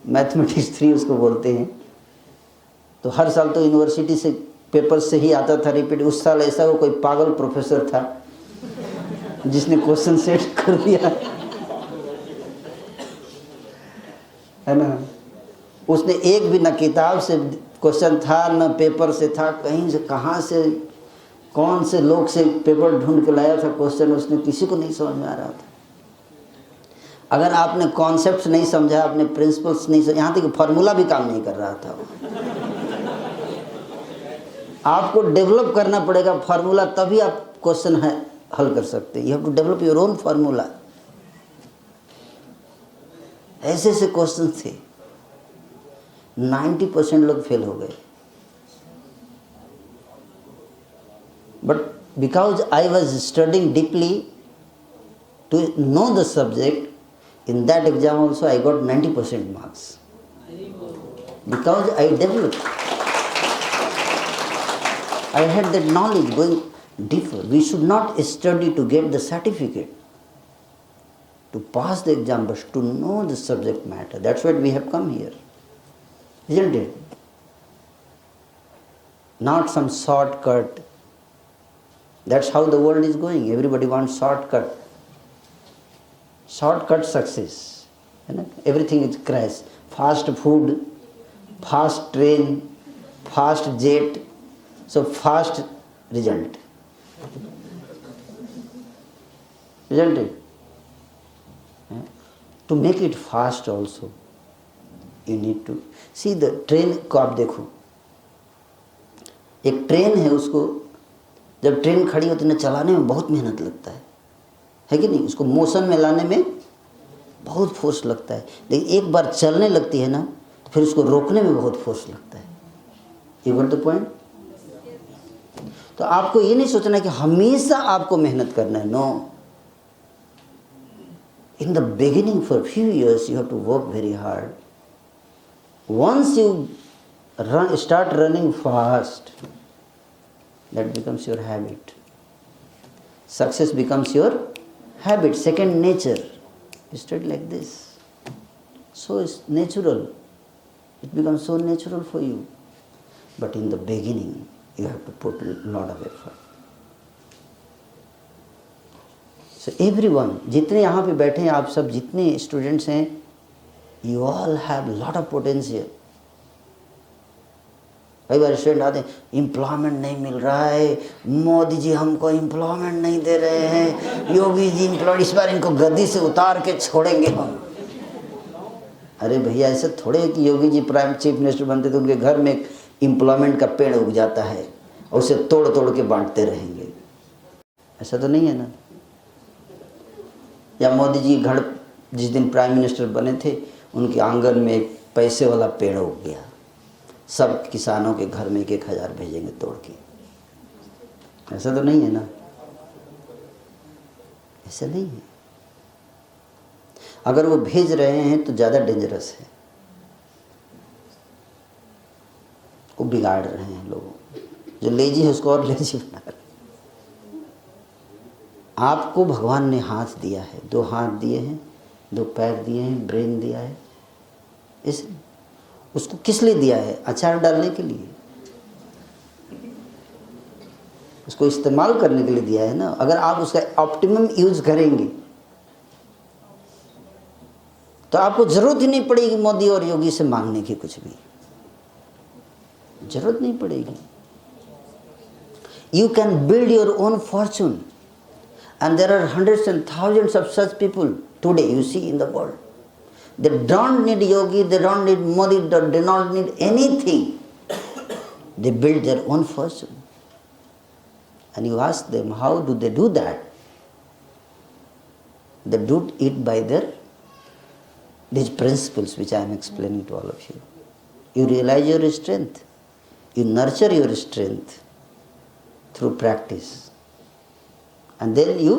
A: मैथमेटिक्स 3 उसको बोलते हैं। तो हर साल तो यूनिवर्सिटी से पेपर से ही आता था रिपीट। उस साल ऐसा वो कोई पागल प्रोफेसर था जिसने क्वेश्चन सेट कर दिया, है ना। उसने एक भी ना किताब से क्वेश्चन था, ना पेपर से था, कहीं से कहाँ से कौन से लोग से पेपर ढूंढ के लाया था क्वेश्चन, उसने किसी को नहीं समझ में आ रहा था। अगर आपने कॉन्सेप्ट्स नहीं समझा, आपने प्रिंसिपल्स नहीं समझा, यहाँ तक कि फार्मूला भी काम नहीं कर रहा था। आपको डेवलप करना पड़ेगा फार्मूला, तभी आप क्वेश्चन है हल कर सकते हैं। You have to develop your own formula. ऐसे ऐसे क्वेश्चन थे, 90% लोग फेल हो गए। But because I was studying deeply to know the subject, in that exam also I got 90% marks, because I developed, I had that knowledge going deeper. We should not study to get the certificate, to pass the exam, but to know the subject matter. That's why we have come here, isn't it? Not some shortcut. That's how the world is going. Everybody wants shortcut. Shortcut success है ना, everything is crash, fast food, fast train, fast jet, so fast result, isn't it? To make it fast also, you need to see the train को आप देखो, एक train है, उसको जब train खड़ी होती है ना, चलाने में बहुत मेहनत लगता है कि नहीं? उसको मोशन में लाने में बहुत फोर्स लगता है, लेकिन एक बार चलने लगती है ना तो फिर उसको रोकने में बहुत फोर्स लगता है। You got the point? तो आपको ये नहीं सोचना कि हमेशा आपको मेहनत करना है, no. In the beginning, for a few years, you have to work very hard. Once you start running fast, that becomes your habit. Success becomes your habit, second nature. You study like this. So it's natural. It becomes so natural for you. But in the beginning, you have to put a lot of effort. So everyone, जितने यहाँ पे बैठे हैं आप सब, जितने students हैं, you all have lot of potential. कई बार स्टूडेंट आते हैं, एम्प्लॉयमेंट नहीं मिल रहा है, मोदी जी हमको एम्प्लॉयमेंट नहीं दे रहे हैं, योगी जी एम्प्लॉय, इस बार इनको गद्दी से उतार के छोड़ेंगे हम। अरे भैया, ऐसे थोड़े कि Yogi ji prime chief minister बनते तो उनके घर में एक एम्प्लॉयमेंट का पेड़ उग जाता है और उसे तोड़ तोड़ के बांटते रहेंगे, ऐसा तो नहीं है ना। या मोदी जी घर जिस दिन प्राइम मिनिस्टर बने थे, उनके आंगन में एक पैसे वाला पेड़ उग गया, सब किसानों के घर में 1,000 भेजेंगे तोड़ के, ऐसा तो नहीं है ना, ऐसा नहीं है। अगर वो भेज रहे हैं तो ज़्यादा डेंजरस है, वो बिगाड़ रहे हैं लोगों, जो लेजी है उसको और लेजी बना रहे। आपको भगवान ने हाथ दिया है, 2 हाथ दिए हैं, 2 पैर दिए हैं, ब्रेन दिया है, इस उसको किस लिए दिया है? अचार डालने के लिए, उसको इस्तेमाल करने के लिए दिया है ना। अगर आप उसका ऑप्टिमम यूज करेंगे तो आपको जरूरत ही नहीं पड़ेगी मोदी और योगी से मांगने की, कुछ भी जरूरत नहीं पड़ेगी। You can build your own Fortune, and there are hundreds and thousands of such people today you see in the world. They don't need yogi, they don't need Modi, they do not need anything. They build their own fortune. And you ask them, how do they do that? They do it by these principles which I am explaining to all of you. You realize your strength. You nurture your strength through practice. And then you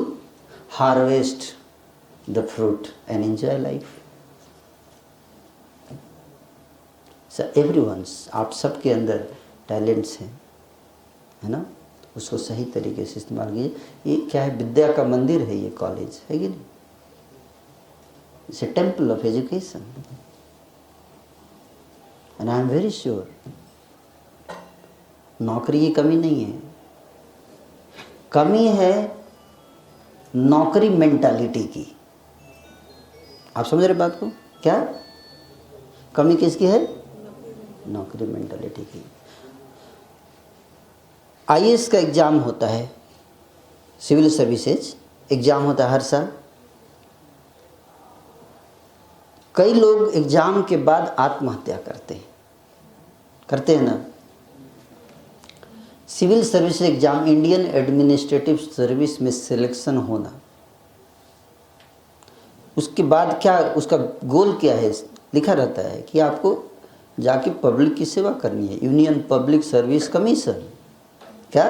A: harvest the fruit and enjoy life. So everyone's, आप सबके अंदर talents हैं, है ना, उसको सही तरीके से इस्तेमाल कीजिए। ये क्या है? विद्या का मंदिर है ये कॉलेज, है कि नहीं? It's a temple of education. And I am very sure नौकरी की कमी नहीं है, कमी है नौकरी मेंटालिटी की। आप समझ रहे बात को? क्या कमी किसकी है? नौकरी मेंटालिटी की। आईएएस का एग्जाम होता है, सिविल सर्विसेज एग्जाम होता है हर साल। कई लोग एग्जाम के बाद आत्महत्या करते हैं ना। Civil service exam, Indian administrative service में सिलेक्शन होना, उसके बाद क्या उसका गोल क्या है? लिखा रहता है कि आपको जाके पब्लिक की सेवा करनी है। यूनियन पब्लिक सर्विस कमीशन, क्या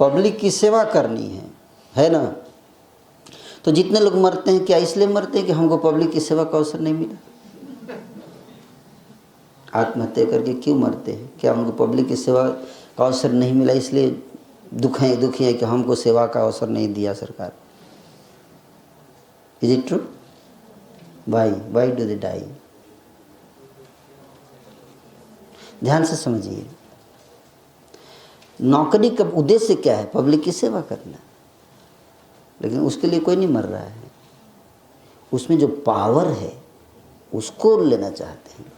A: पब्लिक की सेवा करनी है ना। तो जितने लोग मरते हैं, क्या इसलिए मरते हैं कि हमको पब्लिक की सेवा का अवसर नहीं मिला? आत्महत्या करके क्यों मरते हैं? क्या हमको पब्लिक की सेवा का अवसर नहीं मिला इसलिए दुखी है कि हमको सेवा का अवसर नहीं दिया सरकार? Is it true? Why do they die? ध्यान से समझिए, नौकरी का उद्देश्य क्या है? पब्लिक की सेवा करना, लेकिन उसके लिए कोई नहीं मर रहा है। उसमें जो पावर है उसको लेना चाहते हैं।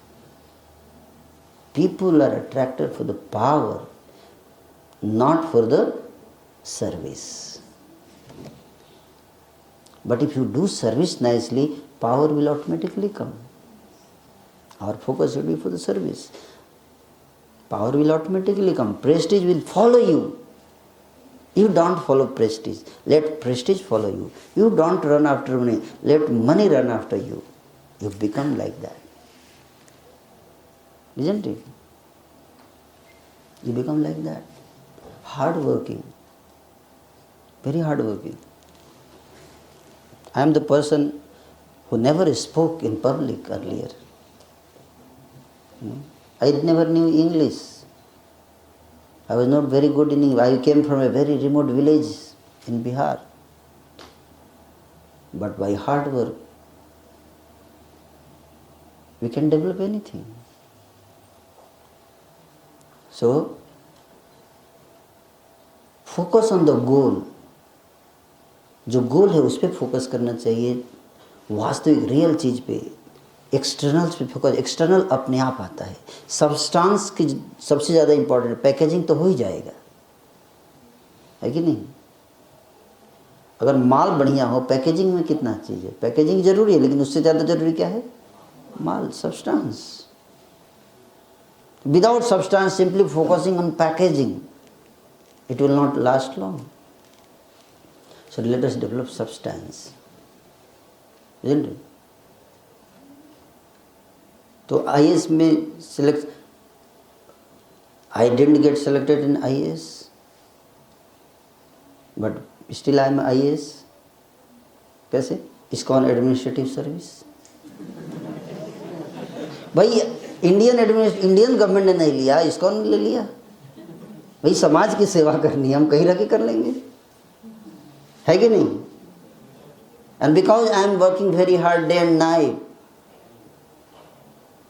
A: People are attracted for the power, not for the service. But if you do service nicely, power will automatically come. Our focus should be for the service. Power will automatically come. Prestige will follow you. You don't follow prestige. Let prestige follow you. You don't run after money. Let money run after you. You become like that. Isn't it? You become like that. Hard working. Very hard working. I am the person who never spoke in public earlier. I never knew English. I was not very good in English. I came from a very remote village in Bihar. But by hard work, we can develop anything. So, focus on the goal. जो गोल है उस पर focus करना चाहिए, वास्तविक real चीज पे। Externals पे फोकस, एक्सटर्नल अपने आप आता है। सब्सटेंस की सबसे ज़्यादा इंपॉर्टेंट, पैकेजिंग तो हो ही जाएगा, है कि नहीं? अगर माल बढ़िया हो, पैकेजिंग में कितना चीज़ है? पैकेजिंग जरूरी है, लेकिन उससे ज़्यादा जरूरी क्या है? माल, substance. Without substance, simply focusing on packaging, it will not last long. So let us develop substance, isn't it? तो IAS में select, I didn't get selected in IAS, but still I am IAS. कैसे? ISKCON administrative service. भाई Indian government ने नहीं लिया, ISKCON ने ले लिया। भाई समाज की सेवा करनी है, हम कहीं रह के कर लेंगे, है कि नहीं? And because I am working very hard day and night,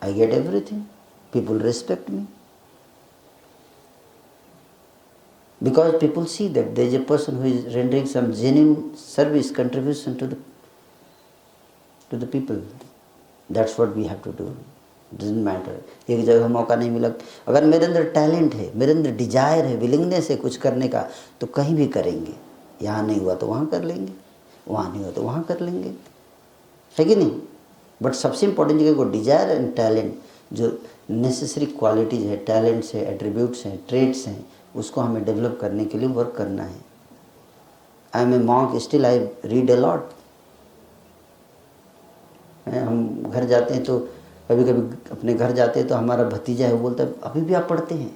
A: I get everything. People respect me. Because people see that there is a person who is rendering some genuine service, contribution to the people. That's what we have to do. Doesn't matter. एक जगह मौका नहीं मिला, अगर मेरे अंदर talent है, मेरे अंदर डिजायर है, विलिंगनेस है कुछ करने का, तो कहीं भी करेंगे। यहाँ नहीं हुआ तो वहाँ कर लेंगे, वहाँ नहीं हुआ तो वहाँ कर लेंगे, है कि नहीं? बट सबसे इम्पोर्टेंट जगह को डिजायर एंड टैलेंट, जो नेसेसरी क्वालिटीज़ है, टैलेंट्स है, एट्रीब्यूट्स हैं, ट्रेड्स हैं, उसको हमें डेवलप करने के लिए वर्क करना है। I am a monk, still I read a lot. हम घर जाते हैं तो कभी कभी अपने घर जाते हैं तो हमारा भतीजा है, वो बोलता है अभी भी आप पढ़ते हैं?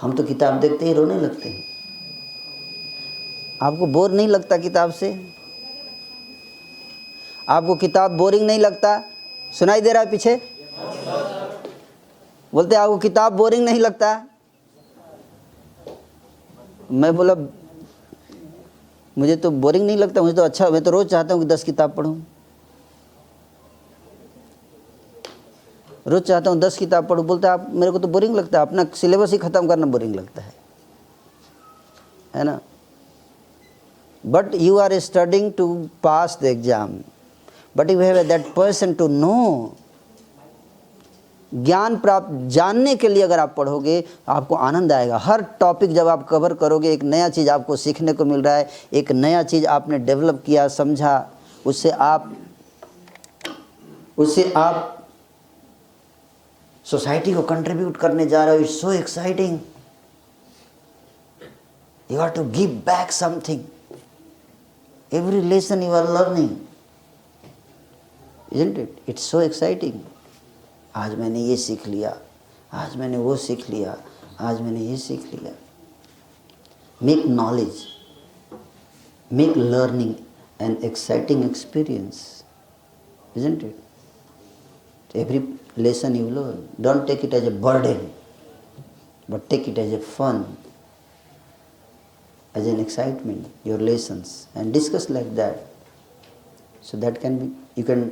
A: हम तो किताब देखते ही रोने लगते हैं। आपको बोर नहीं लगता किताब से? आपको किताब बोरिंग नहीं लगता? सुनाई दे रहा है पीछे? बोलते आपको किताब बोरिंग नहीं लगता? मैं बोला मुझे तो बोरिंग नहीं लगता, मुझे तो अच्छा, मैं तो रोज चाहता हूँ कि 10 किताब पढूं, रोज चाहता हूँ 10 किताब पढूं। बोलते आप मेरे को तो बोरिंग लगता है, अपना सिलेबस ही खत्म करना बोरिंग लगता है ना? But you are studying to pass the exam, but you have that person to know. ज्ञान प्राप्त, जानने के लिए अगर आप पढ़ोगे आपको आनंद आएगा। हर टॉपिक जब आप कवर करोगे, एक नया चीज़ आपको सीखने को मिल रहा है, एक नया चीज़ आपने डेवलप किया, समझा, उससे आप सोसाइटी को कंट्रीब्यूट करने जा रहे हो। It's so exciting. You have to give back something, every lesson you are learning, isn't it? It's so exciting. आज मैंने ये सीख लिया, आज मैंने वो सीख लिया, आज मैंने ये सीख लिया। Make knowledge, make learning an exciting experience, isn't it? Every lesson you learn, don't take it as a burden, but take it as a fun, as an excitement, your lessons, and discuss like that. So that can be, you can,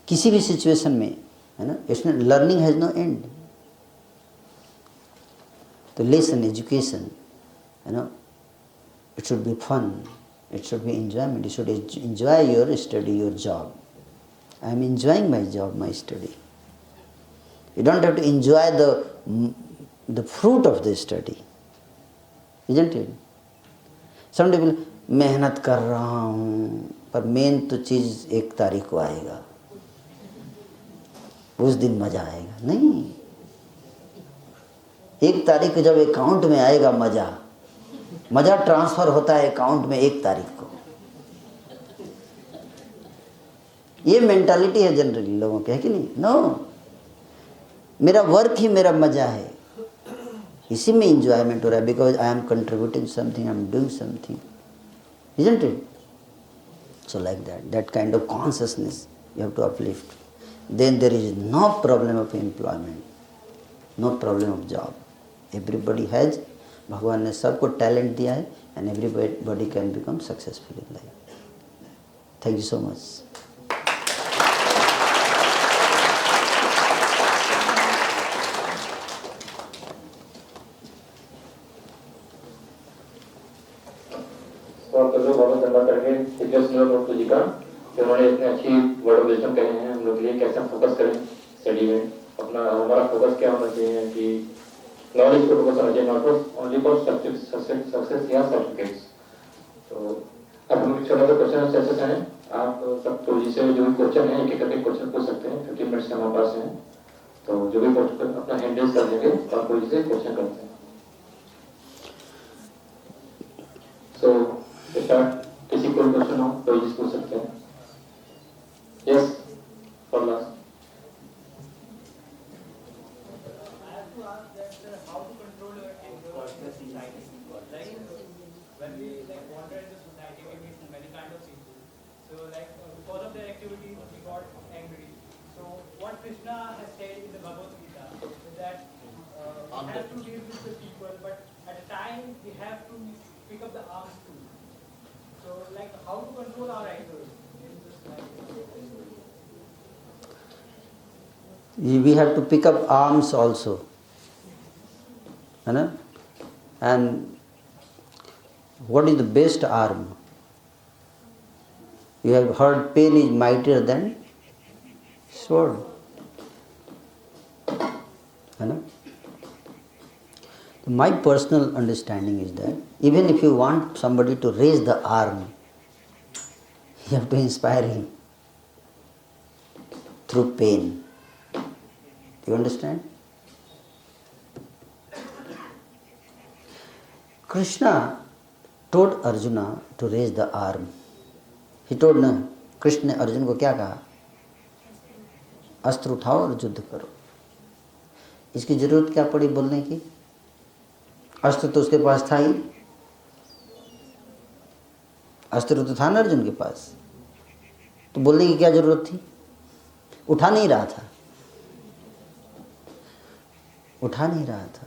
A: किसी भी situation में, है ना? इसमें learning has no end. तो lesson, education, है ना, it should be fun, It should be enjoyment. You should enjoy your study, your job. I am enjoying my job, my study. You don't have to enjoy the fruit of the study, isn't it? Some people मेहनत कर रहा हूँ, पर main तो चीज़ 1 तारीख को आएगा, उस दिन मज़ा आएगा। नहीं, 1 तारीख को जब अकाउंट में आएगा मज़ा ट्रांसफ़र होता है अकाउंट में 1 तारीख को। ये मेंटालिटी है जनरली लोगों के, है कि नहीं? नो, मेरा वर्क ही मेरा मज़ा है, इसी में इंजॉयमेंट हो रहा है, because I am contributing something, I am doing something, isn't it? So like that kind of consciousness you have to uplift. Then there is no problem of employment, no problem of job. Everybody has, भगवान ने सबको talent दिया है, and everybody can become successful in life. Thank you so much.
B: बहुत बहुत धन्यवाद करेंगे doctor जी का, कि उन्होंने इतने अच्छी वर्ड ऑफ विजडम कहे हैं हम लोग के लिए, कैसे हम फोकस करें स्टडी में। अपना हमारा फोकस क्या होना चाहिए कि नॉलेज को फोकस होना चाहिए, नॉट ओनली फॉर सक्सेस या सर्टिफिकेट्स। तो अब हम छोटा सा क्वेश्चन सेशन है, आप सब तो जिसे जो भी क्वेश्चन है एक एक करके क्वेश्चन पूछ सकते हैं। 15 मिनट्स हमारे पास हैं, तो जो भी क्वेश्चन अपना हैंड रेज कर देंगे और कोई से क्वेश्चन करते हैं। सो स्टार्ट, किसी को क्वेश्चन हो तो जिस पूछ सकते हैं। Yes, for last.
C: When we wander in the society, we meet many kind of people. So because of their activities, we got angry. So what Krishna has said in the Bhagavad Gita is that we have to deal with the people, but at a time we have to pick up the arms too. So how to control our anger in this life?
A: We have to pick up arms also, and what is the best arm? You have heard pain is mightier than sword. My personal understanding is that even if you want somebody to raise the arm, you have to inspire him through pain. Do you understand? Krishna told Arjuna to raise the arm. He told no. Krishna ने अर्जुन को क्या कहा? अस्त्र उठाओ और युद्ध करो। इसकी जरूरत क्या पड़ी बोलने की? अस्त्र तो उसके पास था ही, अस्त्र तो था ना अर्जुन के पास, तो बोलने की क्या जरूरत थी? उठा नहीं रहा था, उठा नहीं रहा था।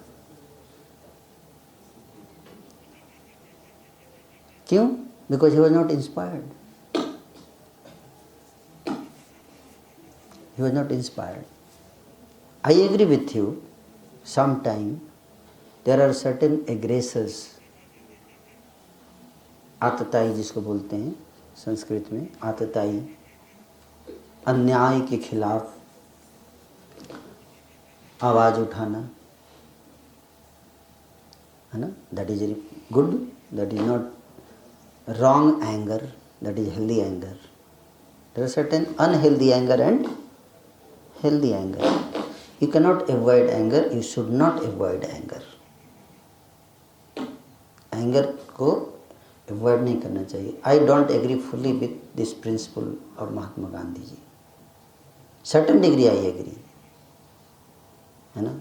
A: क्यों? Because he was not inspired. He was not inspired. I agree with you. Sometimes there are certain aggressors, आतताई जिसको बोलते हैं संस्कृत में, आतताई, अन्याय के खिलाफ आवाज उठाना, है ना? That is good. That is not wrong anger, that is healthy anger. There are certain unhealthy anger and healthy anger. You cannot avoid anger, you should not avoid anger. Anger को avoid नहीं करना चाहिए. I don't agree fully with this principle of Mahatma Gandhi ji. Certain degree I agree, है ना,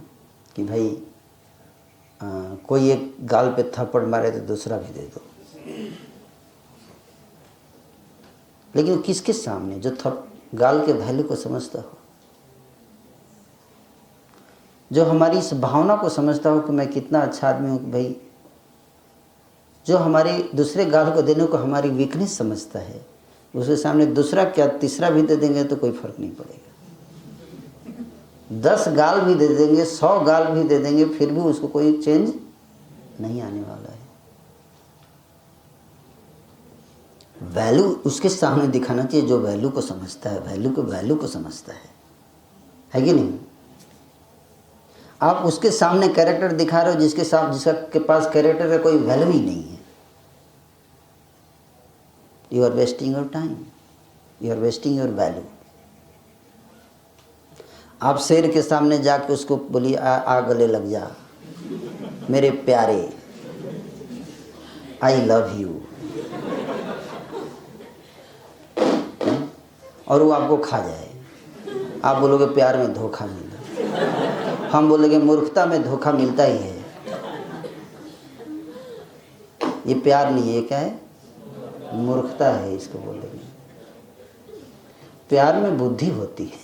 A: कि भाई कोई एक गाल पे थप्पड़ मारे तो दूसरा भी दे दो, लेकिन किसके सामने? जो गाल के वैल्यू को समझता हो, जो हमारी इस भावना को समझता हो कि मैं कितना अच्छा आदमी हूँ, कि भाई जो हमारी दूसरे गाल को देने को हमारी वीकनेस समझता है, उसके सामने दूसरा क्या तीसरा भी दे देंगे तो कोई फर्क नहीं पड़ेगा। 10 गाल भी दे देंगे, 100 गाल भी दे देंगे, फिर भी उसको कोई चेंज नहीं आने वाला है। वैल्यू उसके सामने दिखाना चाहिए जो वैल्यू को समझता है, वैल्यू को समझता है कि नहीं? आप उसके सामने कैरेक्टर दिखा रहे हो जिसका के पास कैरेक्टर का कोई वैल्यू ही नहीं है। You are wasting your time, you are wasting your value. आप शेर के सामने जाके उसको बोलिए आ गले लग जा मेरे प्यारे, आई लव यू, और वो आपको खा जाए। आप बोलोगे प्यार में धोखा मिला, हम बोलेंगे मूर्खता में धोखा मिलता ही है। ये प्यार नहीं है, क्या है? मूर्खता है, इसको बोलेंगे। प्यार में बुद्धि होती है,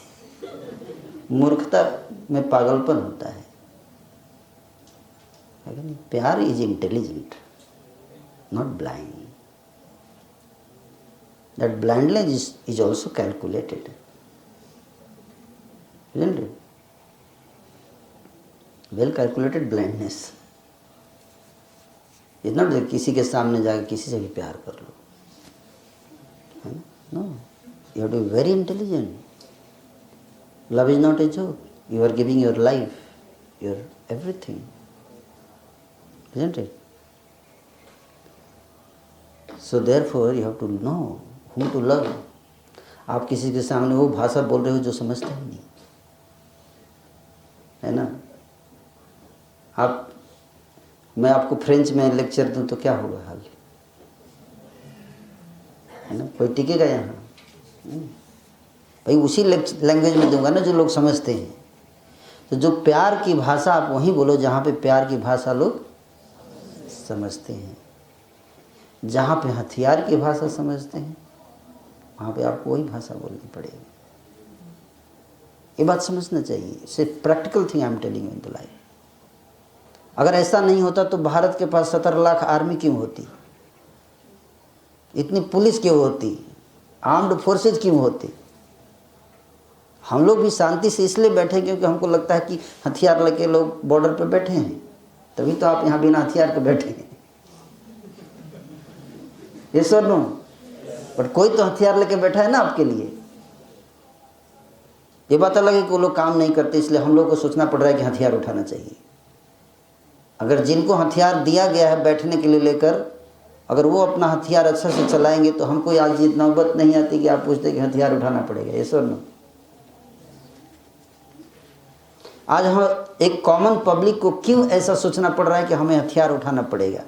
A: मूर्खता में पागलपन होता है। प्यार is intelligent, not blind. That blindness is also calculated, isn't it? Well calculated blindness. It's not that किसी के सामने जाकर किसी से भी प्यार कर लो, है ना? No, you have to be very intelligent. Love is not a joke. You are giving your life, your everything, isn't it? So therefore you have to know whom to love. आप किसी के सामने वो भाषा बोल रहे हो जो समझते ही नहीं, है ना? मैं आपको फ्रेंच में लेक्चर दूं तो क्या होगा हाल, है ना? कोई टिकेगा यहाँ? भाई उसी लैंग्वेज में दूंगा ना जो लोग समझते हैं। तो जो प्यार की भाषा आप वहीं बोलो जहाँ पे प्यार की भाषा लोग समझते हैं। जहाँ पे हथियार की भाषा समझते हैं वहाँ पे आपको वही भाषा बोलनी पड़ेगी। ये बात समझना चाहिए। सिर्फ practical thing I am telling you in the life. अगर ऐसा नहीं होता तो भारत के पास 17 लाख आर्मी क्यों होती, इतनी पुलिस क्यों होती, आर्म्ड फोर्सेज क्यों होती? हम लोग भी शांति से इसलिए बैठे क्योंकि हमको लगता है कि हथियार लेके लोग बॉर्डर पे बैठे हैं, तभी तो आप यहाँ बिना हथियार के बैठे हैं। ये सर नो, बट कोई तो हथियार लेके बैठा है ना आपके लिए। ये बात अलग है कि वो लोग काम नहीं करते, इसलिए हम लोग को सोचना पड़ रहा है कि हथियार उठाना चाहिए। अगर जिनको हथियार दिया गया है बैठने के लिए लेकर, अगर वो अपना हथियार अच्छा से चलाएंगे तो हमको आज ये नौबत नहीं आती कि आप पूछते कि हथियार उठाना पड़ेगा। ये सर नो, आज हम एक कॉमन पब्लिक को क्यों ऐसा सोचना पड़ रहा है कि हमें हथियार उठाना पड़ेगा?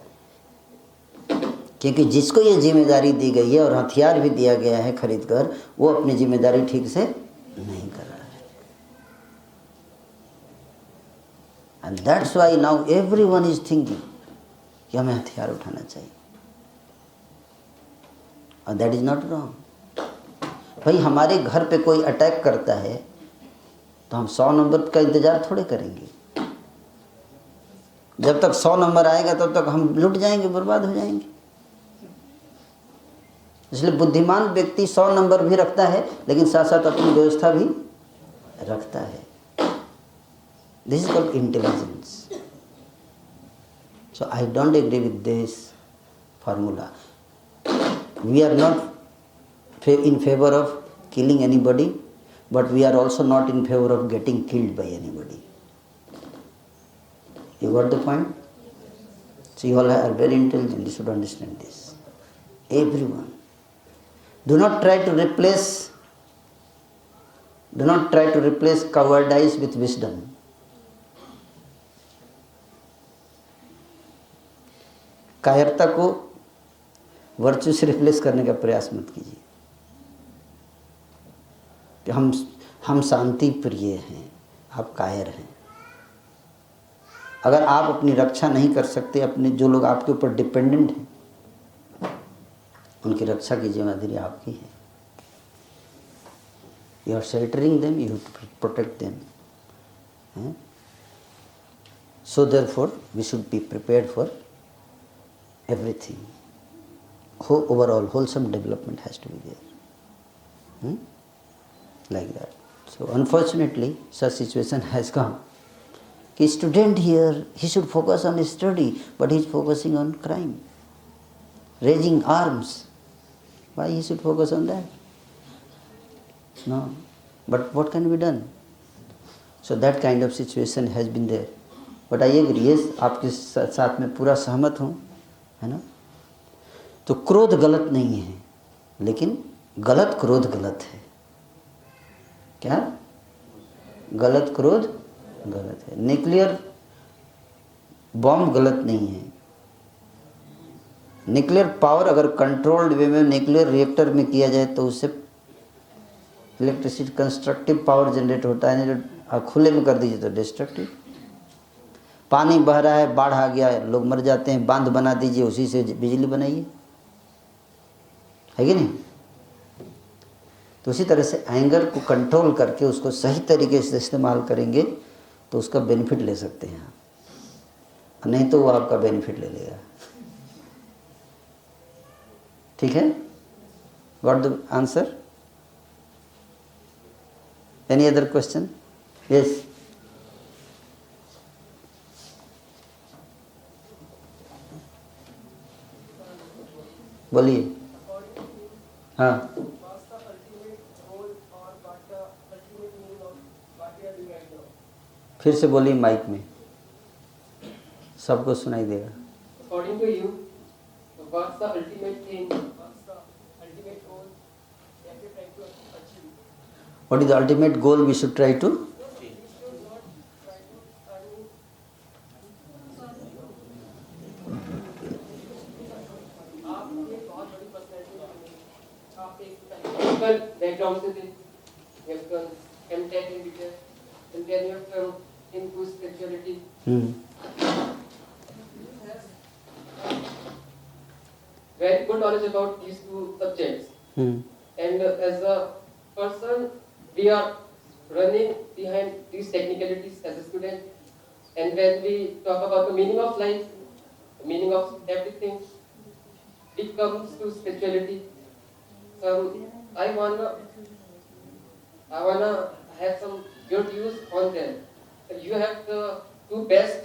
A: क्योंकि जिसको ये जिम्मेदारी दी गई है और हथियार भी दिया गया है खरीद कर, वो अपनी जिम्मेदारी ठीक से नहीं कर रहा है। And that's why now everyone is thinking कि हमें हथियार उठाना चाहिए, और दैट इज नॉट रॉन्ग। भाई हमारे घर पे कोई अटैक करता है तो हम 100 नंबर का इंतजार थोड़े करेंगे। जब तक 100 नंबर आएगा तब तक हम लुट जाएंगे, बर्बाद हो जाएंगे। इसलिए बुद्धिमान व्यक्ति 100 नंबर भी रखता है लेकिन साथ साथ अपनी व्यवस्था भी रखता है। This is called intelligence. So I don't agree with this formula. We are not in favour of killing anybody, but we are also not in favor of getting killed by anybody. You got the point? So you all are very intelligent, you should understand this. Everyone. Do not try to replace cowardice with wisdom. कायरता को virtue से replace करने का प्रयास मत कीजिए कि हम शांति प्रिय हैं, आप कायर हैं। अगर आप अपनी रक्षा नहीं कर सकते, अपने जो लोग आपके ऊपर डिपेंडेंट हैं उनकी रक्षा की जिम्मेदारी आपकी है। You are sheltering them, you have to protect them. So therefore we should be prepared for everything. Overall wholesome development has to be there. Like that. So unfortunately such situation has come. Ki student here, he should focus on his study, but he is focusing on crime, raising arms. Why he should focus on that? No. But what can be done? So that kind of situation has been there. But I agree, yes, आपके साथ में पूरा सहमत हूँ, है ना? तो क्रोध गलत नहीं है, लेकिन गलत क्रोध गलत है. क्या? गलत क्रोध गलत है. न्यूक्लियर बॉम्ब गलत नहीं है. न्यूक्लियर पावर अगर कंट्रोल्ड वे में न्यूक्लियर रिएक्टर में किया जाए तो उससे इलेक्ट्रिसिटी कंस्ट्रक्टिव पावर जनरेट होता है. जो खुले में कर दीजिए तो डिस्ट्रक्टिव. पानी बह रहा है, बाढ़ आ गया, लोग मर जाते हैं, बांध बना दीजिए, उसी से बिजली बनाइए, है कि नहीं? तो उसी तरह से एंगर को कंट्रोल करके उसको सही तरीके से इस्तेमाल करेंगे तो उसका बेनिफिट ले सकते हैं आप, नहीं तो वो आपका बेनिफिट ले लेगा. ठीक है? Got the answer? Any other question? Yes. बोलिए. हाँ, फिर से बोलिए माइक में, सबको सुनाई देगा.
D: According to you, what's the ultimate aim? What's the ultimate goal that we try to achieve?
A: What is the ultimate goal we should try to?
D: आप एक बहुत बड़ी पर्सनैलिटी हैं. आप एक टेक्निकल बैकग्राउंड से थे. You have done MTech in BTech, and then you have come into spirituality. Very good knowledge about these two subjects. And as a person, we are running behind these technicalities as a student. And when we talk about the meaning of life, the meaning of everything, it comes to spirituality. So I wanna have some your views on them. You have the two best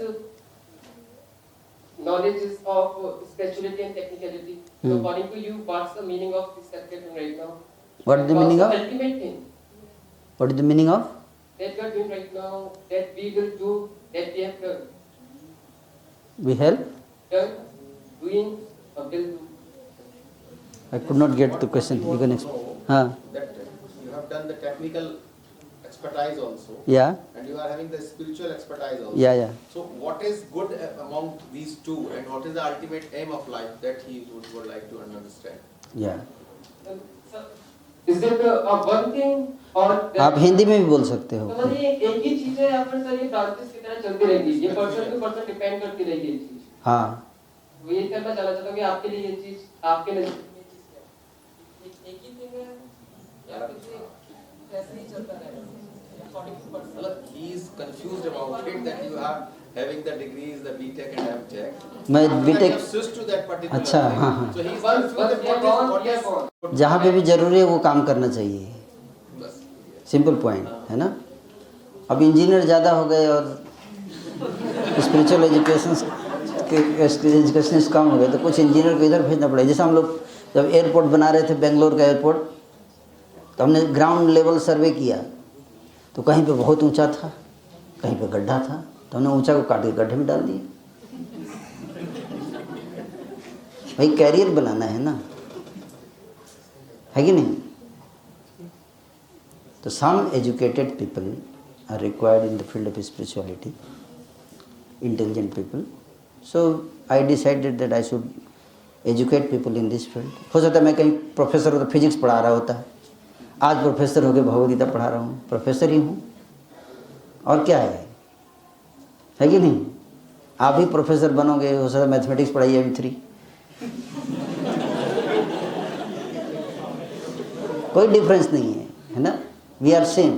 D: knowledges of spirituality and technicality. So according to you, what's the meaning of this that we are doing right now?
A: What is the meaning of?
D: What's the ultimate thing
A: What is the meaning of?
D: that we are doing right now, that we will do, that we have done,
A: We help?
D: doing, or will do?
A: I could not get the question. You can explain. हाँ.
E: That you have done the technical expertise also,
A: Yeah.
E: and you are having the spiritual expertise also.
A: Yeah.
E: So what is good among these two, and what is the ultimate aim of life that he would like to understand?
A: Yeah.
D: So, is it a one thing or
A: आप हिंदी में भी बोल सकते हो.
D: तो मतलब ये एक ही चीज है या फिर सर ये ब्रांचेस की तरह चलती रहेगी, ये पर्सन टू पर्सन डिपेंड करती रहेगी ये चीज?
A: हाँ.
D: वो ये करना चाहना चाहता हूँ कि आपके लिए ये चीज, आपके नजर में ये चीज क्या है? एक ही थिंग है या फिर ऐसे ही चलता रहेगा according to person?
E: Well, he is confused about it that you are having the degrees, the BTech and MTech.
A: मैं
E: After that,
A: BTech
E: you have switched to that particular.
A: अच्छा,
E: thing.
A: हाँ, हाँ.
E: So he is
D: Once
E: confused
D: we are
E: that
D: gone,
E: what
D: we are
E: is
D: gone.
A: जहाँ पे भी जरूरी है वो काम करना चाहिए.
E: बस.
A: सिंपल पॉइंट है ना. अब इंजीनियर ज़्यादा हो गए और स्पिरिचुअल एजुकेशन कम हो गए तो कुछ इंजीनियर को इधर भेजना पड़ेगा. जैसे हम लोग जब एयरपोर्ट बना रहे थे, बेंगलोर का एयरपोर्ट, तो हमने ग्राउंड लेवल सर्वे किया तो कहीं पे बहुत ऊंचा था, कहीं पे गड्ढा था, तो हमने ऊंचा को काट के गड्ढे में डाल दिया. भाई कैरियर बनाना है ना, है कि नहीं? तो some educated people are required in the field of spirituality, intelligent people. So I decided that I should educate people in this field. हो सकता है मैं कहीं प्रोफेसर होता, फिजिक्स पढ़ा रहा होता, आज प्रोफेसर हो गए भगवद गीता पढ़ा रहा हूँ, प्रोफेसर ही हूँ. और क्या है कि नहीं? आप भी प्रोफेसर बनोगे, हो सकता है मैथमेटिक्स पढ़ाइए M3. कोई डिफरेंस नहीं है ना? We are same,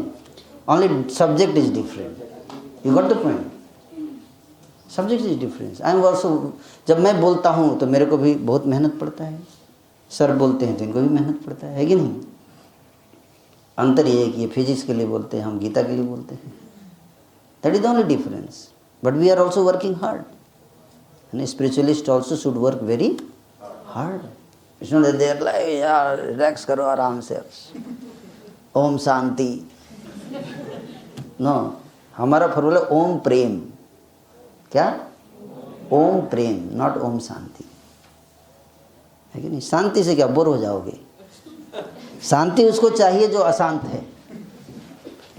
A: only subject is different. You got the point? Subject is different. I am also, जब मैं बोलता हूँ तो मेरे को भी बहुत मेहनत पड़ता है, सर बोलते हैं तो इनको भी मेहनत पड़ता है कि नहीं? अंतर ये है कि ये फिजिक्स के लिए बोलते हैं, हम गीता के लिए बोलते हैं. That is the only difference. But we are also working hard. And a spiritualist also should work very hard. It's not that they are like, यार रिलैक्स करो आराम से, ओम शांति. नो, हमारा फॉर्मूला ओम प्रेम. क्या? ओम प्रेम, नॉट ओम शांति. है कि नहीं? शांति से क्या बोर हो जाओगे? शांति उसको चाहिए जो अशांत है,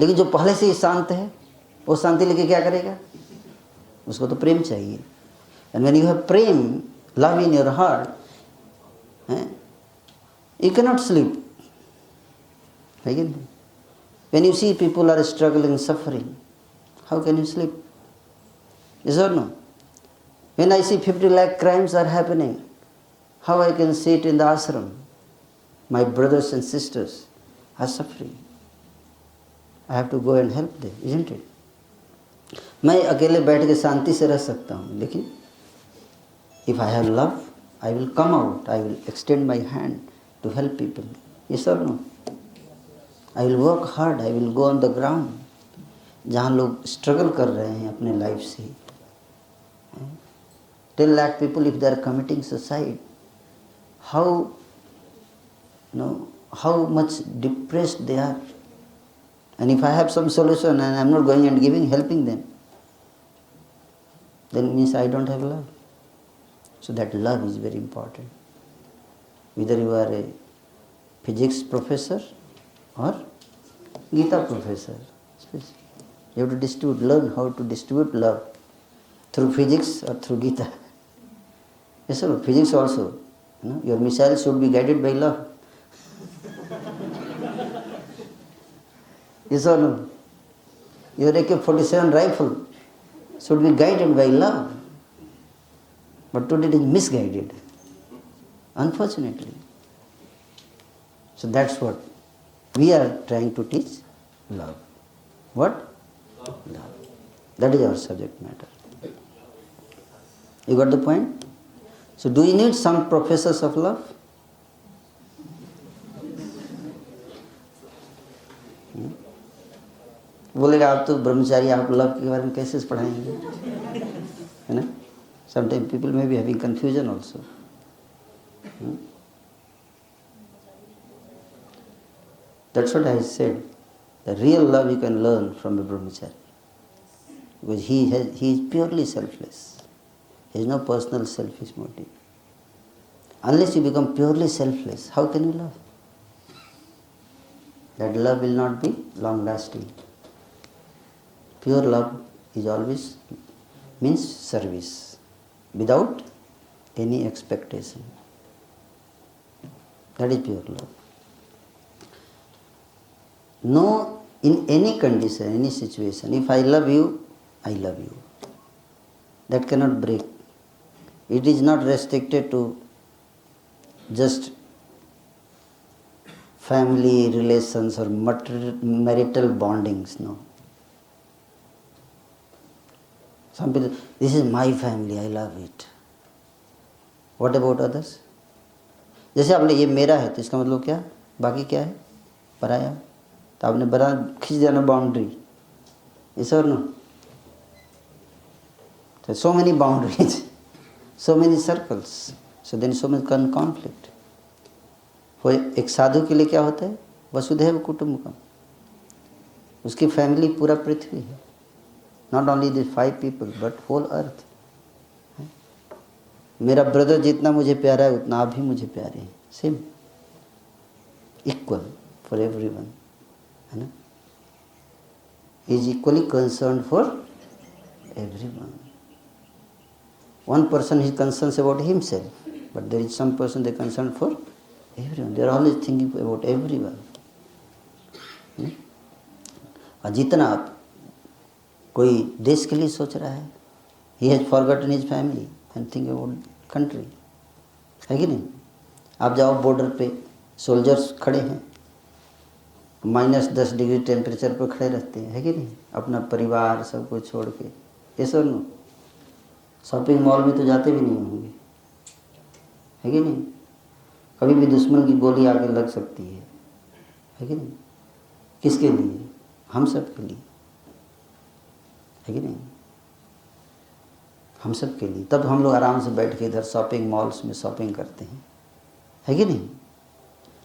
A: लेकिन जो पहले से ही शांत है वो शांति लेके क्या करेगा? उसको तो प्रेम चाहिए. And when you have Prem, love in your heart, you cannot sleep. Again, when you see people are struggling, suffering, how can you sleep? Yes or no? When I see 50 lakh crimes are happening, how I can sit in the ashram? My brothers and sisters are suffering. I have to go and help them, isn't it? मैं अकेले बैठ के शांति से रह सकता हूँ, लेकिन if I have love, I will come out, I will extend my hand to help people. Yes or no? I will work hard, I will go on the ground. जहाँ लोग struggle कर रहे हैं अपने लाइफ से. 10 lakh people, if they are committing suicide, how much depressed they are. And if I have some solution and I am not going and helping them, then means I don't have love. So that love is very important. Whether you are a physics professor or Gita professor, you have to learn how to distribute love through physics or through Gita. Yes or no? Physics also. Your missile should be guided by love. Yes or no? Your AK-47 rifle should be guided by love. But today it is misguided, unfortunately. So that's what we are trying to teach, love. What? Love. That is our subject matter. You got the point? So do you need some professors of love? बोलेगा आप तो ब्रह्मचारी, आप love के बारे में कैसे पढ़ाएंगे? है ना? Sometimes people may be having confusion also. That's what I said. The real love you can learn from a brahmachari. Because he is purely selfless. He has no personal selfish motive. Unless you become purely selfless, how can you love? That love will not be long lasting. Pure love is always means service, without any expectation. That is pure love. No, in any condition, any situation, if I love you, I love you. That cannot break. It is not restricted to just family relations or marital bondings, no. Some people, this is my family, I love it. What about others? जैसे आपने ये मेरा है तो इसका मतलब क्या? बाकी क्या है? पराया. तो आपने बड़ा खींच दिया ना boundary. Yes or no? So many boundaries, so many circles. So then so much conflict. वो एक साधु के लिए क्या होता है? वसुधैव कुटुंबकम. उसकी फैमिली पूरा पृथ्वी है. Not only these 5 people, but whole earth. मेरा ब्रदर जितना मुझे प्यारा है उतना आप भी मुझे प्यारे हैं. सेम, इक्वल फॉर एवरीवन, है ना? He is equally concerned for everyone. One person is concerned about himself, but there is some person they are concerned for everyone. They are always thinking about everyone. और जितना आप कोई देश के लिए सोच रहा है, he has forgotten his family and think about country, है कि नहीं? आप जाओ बॉर्डर पे, सोल्जर्स खड़े हैं, -10 डिग्री टेम्परेचर पर खड़े रहते हैं, है कि नहीं? अपना परिवार सब कुछ छोड़ के. यस और नो? शॉपिंग मॉल में तो जाते भी नहीं होंगे, है कि नहीं? कभी भी दुश्मन की गोली आके लग सकती है कि नहीं? किसके लिए? हम सब के लिए, है कि नहीं? हम सब के लिए. तब हम लोग आराम से बैठ के इधर शॉपिंग मॉल्स में शॉपिंग करते हैं, है कि नहीं?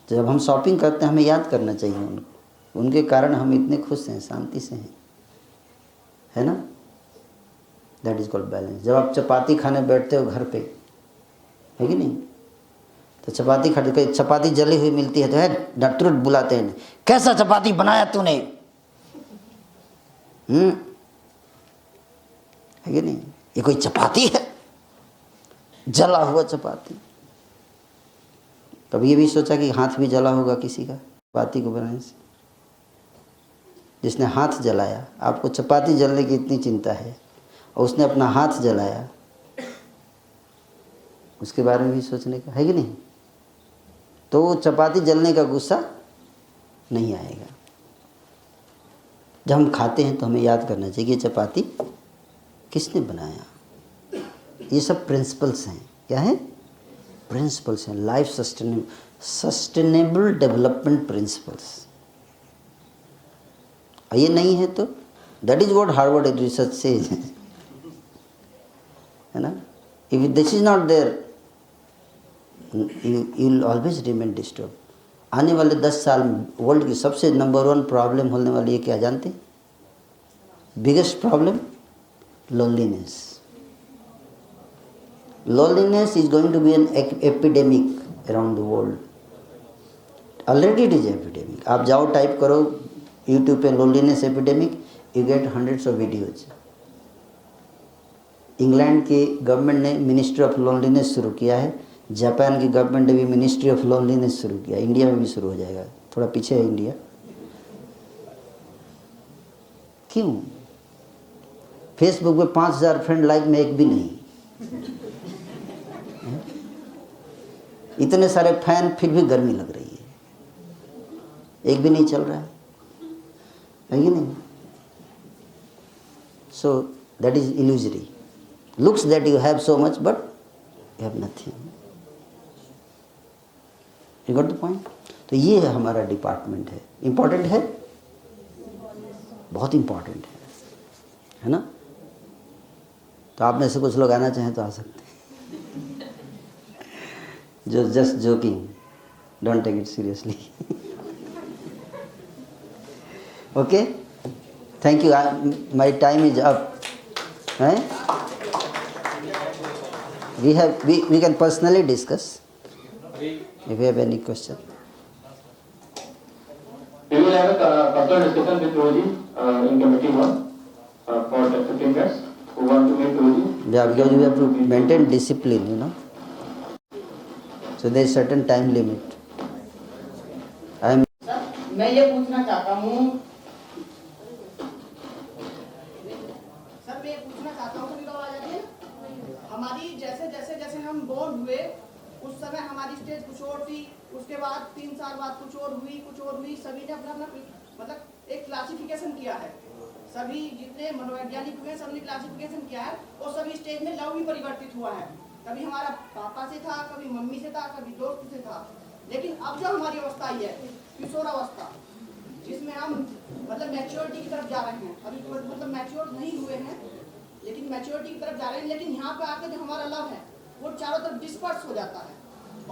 A: तो जब हम शॉपिंग करते हैं हमें याद करना चाहिए उनको, उनके कारण हम इतने खुश हैं, शांति से हैं, है ना? That is called balance. जब आप चपाती खाने बैठते हो घर पे, है कि नहीं, तो चपाती खाते, चपाती जली हुई मिलती है तो है नटरुट बुलाते हैं, कैसा चपाती बनाया तूने, है कि नहीं? ये कोई चपाती है? जला हुआ चपाती। कभी ये भी सोचा कि हाथ भी जला होगा किसी का चपाती को बनाने से? जिसने हाथ जलाया, आपको चपाती जलने की इतनी चिंता है और उसने अपना हाथ जलाया, उसके बारे में भी सोचने का है कि नहीं? तो वो चपाती जलने का गुस्सा नहीं आएगा। जब हम खाते हैं तो हमें याद करना चाहिए कि चपाती किसने बनाया। ये सब प्रिंसिपल्स हैं। क्या है? प्रिंसिपल्स हैं, लाइफ सस्टेनेबल डेवलपमेंट प्रिंसिपल्स। ये नहीं है तो that is what Harvard research says, है ना? If this is not there you will always remain disturbed. आने वाले 10 साल में वर्ल्ड की सबसे नंबर 1 प्रॉब्लम होने वाली है, क्या जानते हैं? Biggest problem, loneliness. Loneliness is going to be an epidemic around the world. Already it is epidemic. आप जाओ टाइप करो YouTube पे loneliness epidemic, you get hundreds of videos. England की गवर्नमेंट ने मिनिस्ट्री ऑफ लोनलीनेस शुरू किया है, Japan की गवर्नमेंट ने भी मिनिस्ट्री ऑफ लोनलीनेस शुरू किया, इंडिया में भी शुरू हो जाएगा, थोड़ा पीछे है इंडिया। क्यों? फेसबुक पे 5000 फ्रेंड, लाइक में एक भी नहीं, इतने सारे फैन, फिर भी गर्मी लग रही है, एक भी नहीं चल रहा है कि नहीं? So that is illusory. Looks that you have so much but you have nothing. You got the point? तो ये है हमारा डिपार्टमेंट है, इम्पॉर्टेंट है, बहुत इम्पॉर्टेंट है ना? तो आप में से कुछ लोग आना चाहें तो आ सकते हैं. जो just joking, don't take it seriously. Okay, thank you. My time is up. We can personally discuss if you have any question.
B: We will have a personal discussion with Roji in committee 1 for 15 minutes. Who want to meet Roji?
A: Yeah, because we have to maintain discipline, you know. So there is certain time limit.
F: मैं ये पूछना चाहता हूँ हमारी जैसे जैसे जैसे हम बोर्न हुए उस समय हमारी स्टेज कुछ और थी, उसके बाद 3 साल बाद कुछ और हुई. सभी ने अपना अपना मतलब एक क्लासिफिकेशन किया है. सभी जितने मनोवैज्ञानिक हुए सबने क्लासिफिकेशन किया है और सभी स्टेज में लव भी परिवर्तित हुआ है. कभी हमारा पापा से था, कभी मम्मी से था, कभी दोस्त से था. लेकिन अब जो हमारी अवस्था आई है किशोर अवस्था, जिसमें हम मतलब मैच्योरिटी की तरफ जा रहे हैं. अभी मतलब मैच्योर नहीं हुए हैं लेकिन मैच्योरिटी की तरफ जा रहे हैं. लेकिन यहाँ पे आकर जो हमारा लव है वो चारों तरफ डिस्पर्स हो जाता है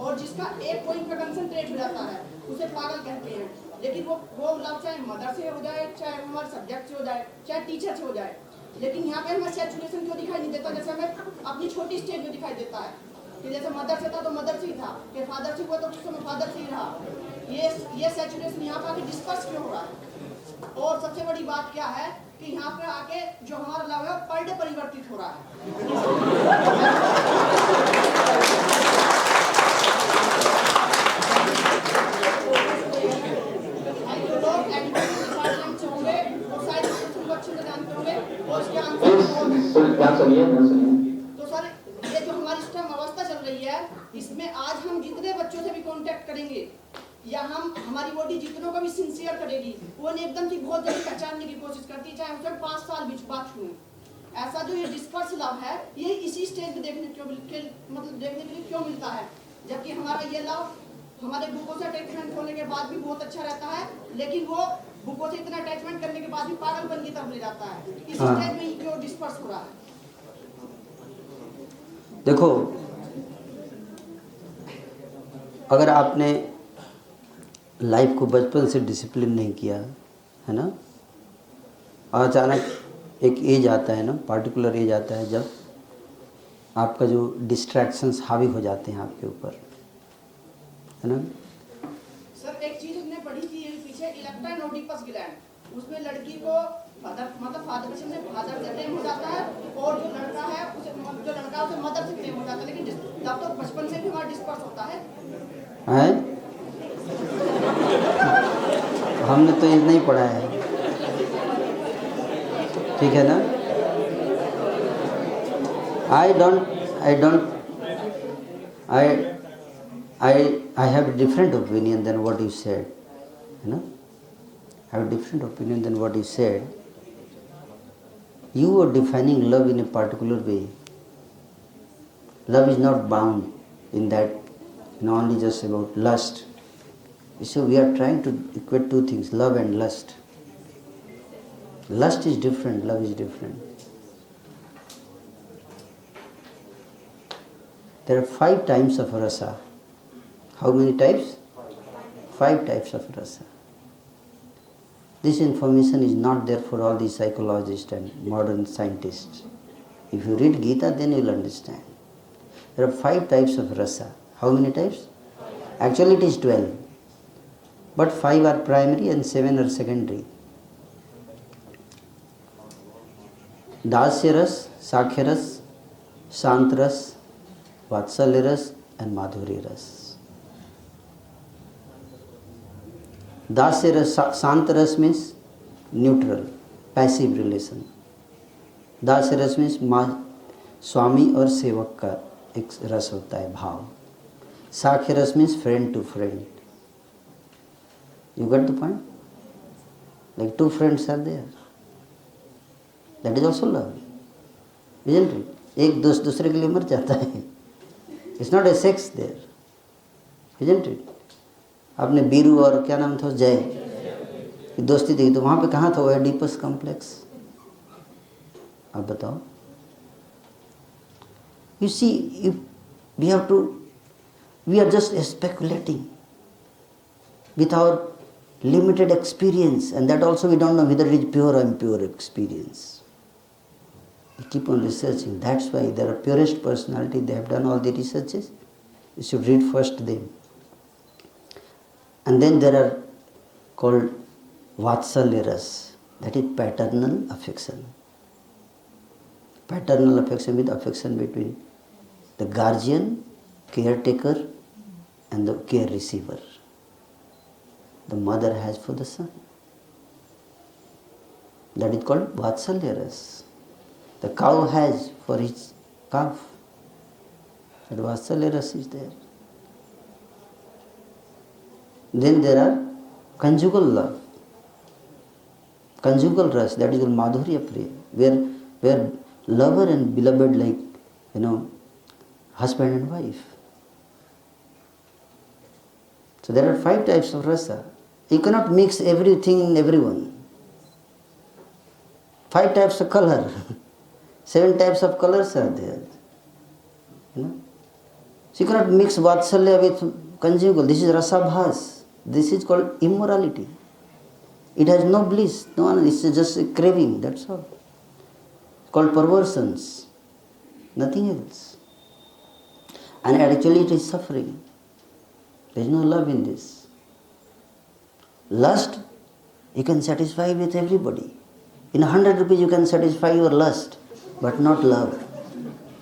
F: और जिसका एक पॉइंट पर कंसंट्रेट हो जाता है उसे पागल कहते हैं. लेकिन वो लव चाहे मदर से हो जाए, चाहे हमारे सब्जेक्ट से हो जाए, चाहे टीचर से हो जाए. लेकिन यहाँ पे हमें सैचुरेशन क्यों दिखाई नहीं देता? जैसे हमें अपनी छोटी स्टेज में दिखाई देता है कि जैसे मदर से था तो मदर से ही था, कि फादर से हुआ तो उस समय फादर से ही रहा. ये सैचुरेशन यहाँ पर आके डिस्पर्स क्यों हो रहा है? और सबसे बड़ी बात क्या है कि यहाँ पे आके जो हमारा लव है पर डे परिवर्तित हो रहा है. जो लोग एजुकेशन डिपार्टमेंट से होंगे वो शायद इसको अच्छे से जानते होंगे और इसके आंसर तो सर ये जो हमारी स्टेम अवस्था चल रही है इसमें आज हम जितने बच्चों से भी कांटेक्ट करेंगे या हम हमारी बॉडी जितनों का भी सिंसियर करेगी वो एकदम की बहुत जल्दी पहचानने की कोशिश करती है, चाहे उसमें 5 साल बीच बात हुए. ऐसा जो ये डिस्पर्स लव है ये इसी स्टेज पे देखने के लिए क्यों मिलता है? जबकि हमारा ये लव हमारे बुकों से अटैचमेंट होने के बाद भी बहुत अच्छा रहता है, लेकिन वो बुकों से इतना अटैचमेंट करने के बाद भी पागलपन की तरफ ले जाता है. इसी स्टेज में ही क्यों डिस्पर्स हो रहा है?
A: देखो, अगर आपने लाइफ को बचपन से डिसिप्लिन नहीं किया है ना, और अचानक एक एज आता है ना, पार्टिकुलर एज आता है जब आपका जो डिस्ट्रैक्शंस हावी हो जाते हैं आपके ऊपर, है ना।
F: सर एक चीज हमने पढ़ी थी पीछे, इलेक्ट्रा नोडिपस ग्लैंड, उसमें लड़की को फादर से प्रेम हो जाता है, और जो लड़का है उसे मदर से प्रेम हो जाता है, लेकिन जब तो बचपन से भी हमारा डिस्पर्स होता है।
A: हमने तो ये नहीं पढ़ा है, ठीक है ना। I have a different opinion than what you said, you know. I have a different opinion than what you said. You are defining love in a particular way. Love is not bound in that, only just about lust. So we are trying to equate two things, love and lust. Lust is different, love is different. There are 5 types of rasa. How many types? 5 types of rasa. This information is not there for all these psychologists and modern scientists. If you read Gita, then you will understand. There are 5 types of rasa. How many types? Actually it is 12. But 5 are primary and 7 are secondary. Dasya ras, Sakhya ras, Sant ras, Vatsalya ras and Madhurya ras. Dasya ras, Sant ras means neutral, passive relation. Dasya ras means स्वामी और सेवक का एक रस होता है, भाव. साख्य रस means friend to friend. You got the point? Like 2 friends are there. That is also love, isn't it? एक दोस्त दूसरे के लिए मर जाता है. It's not a sex there, isn't it? आपने बीरू और क्या नाम था जय की दोस्ती देखी, तो वहाँ पे कहाँ था वो एडिपस कॉम्प्लेक्स? आप बताओ. You see, we are just speculating with our limited experience, and that also we don't know whether it is pure or impure experience. We keep on researching. That's why there are purest personality, they have done all the researches. You should read first them. And then there are called Vatsalya ras, that is paternal affection. Paternal affection with affection between the guardian, caretaker and the care receiver. The mother has for the son. That is called Vatsalya ras. The cow has for its calf. That Vatsalya ras is there. Then there are conjugal love. Conjugal ras, that is called Madhurya Priya, where lover and beloved, like, husband and wife. So there are 5 types of rasa. You cannot mix everything in everyone. 5 types of color. 7 types of colors are there. So you cannot mix Vatsalya with conjugal. This is rasabhas. This is called immorality. It has no bliss. No, it's just a craving, that's all. It's called perversions. Nothing else. And actually it is suffering. There is no love in this. Lust, you can satisfy with everybody. In 100 rupees you can satisfy your lust, but not love.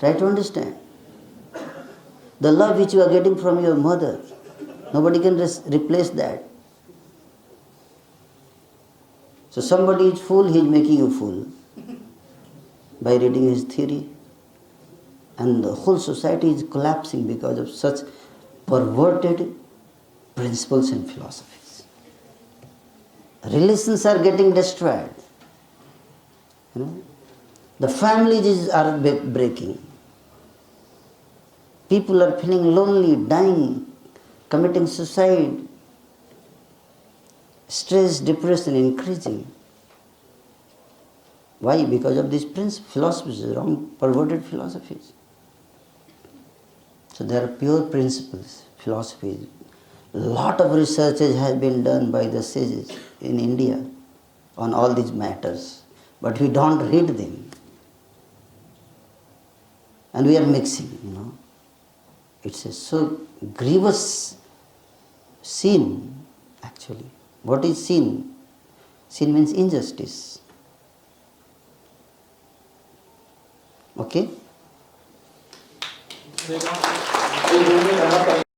A: Try to understand. The love which you are getting from your mother, nobody can replace that. So somebody is fool, he is making you fool by reading his theory. And the whole society is collapsing because of such perverted principles and philosophies. Relations are getting destroyed. The families are breaking. People are feeling lonely, dying, committing suicide. Stress, depression increasing. Why? Because of these philosophies, wrong, perverted philosophies. So there are pure principles, philosophies, Lot of researches has been done by the sages in India on all these matters, but we don't read them. And we are mixing. It's a so grievous sin, actually. What is sin? Sin means injustice. Okay?
B: एक उन्होंने कहा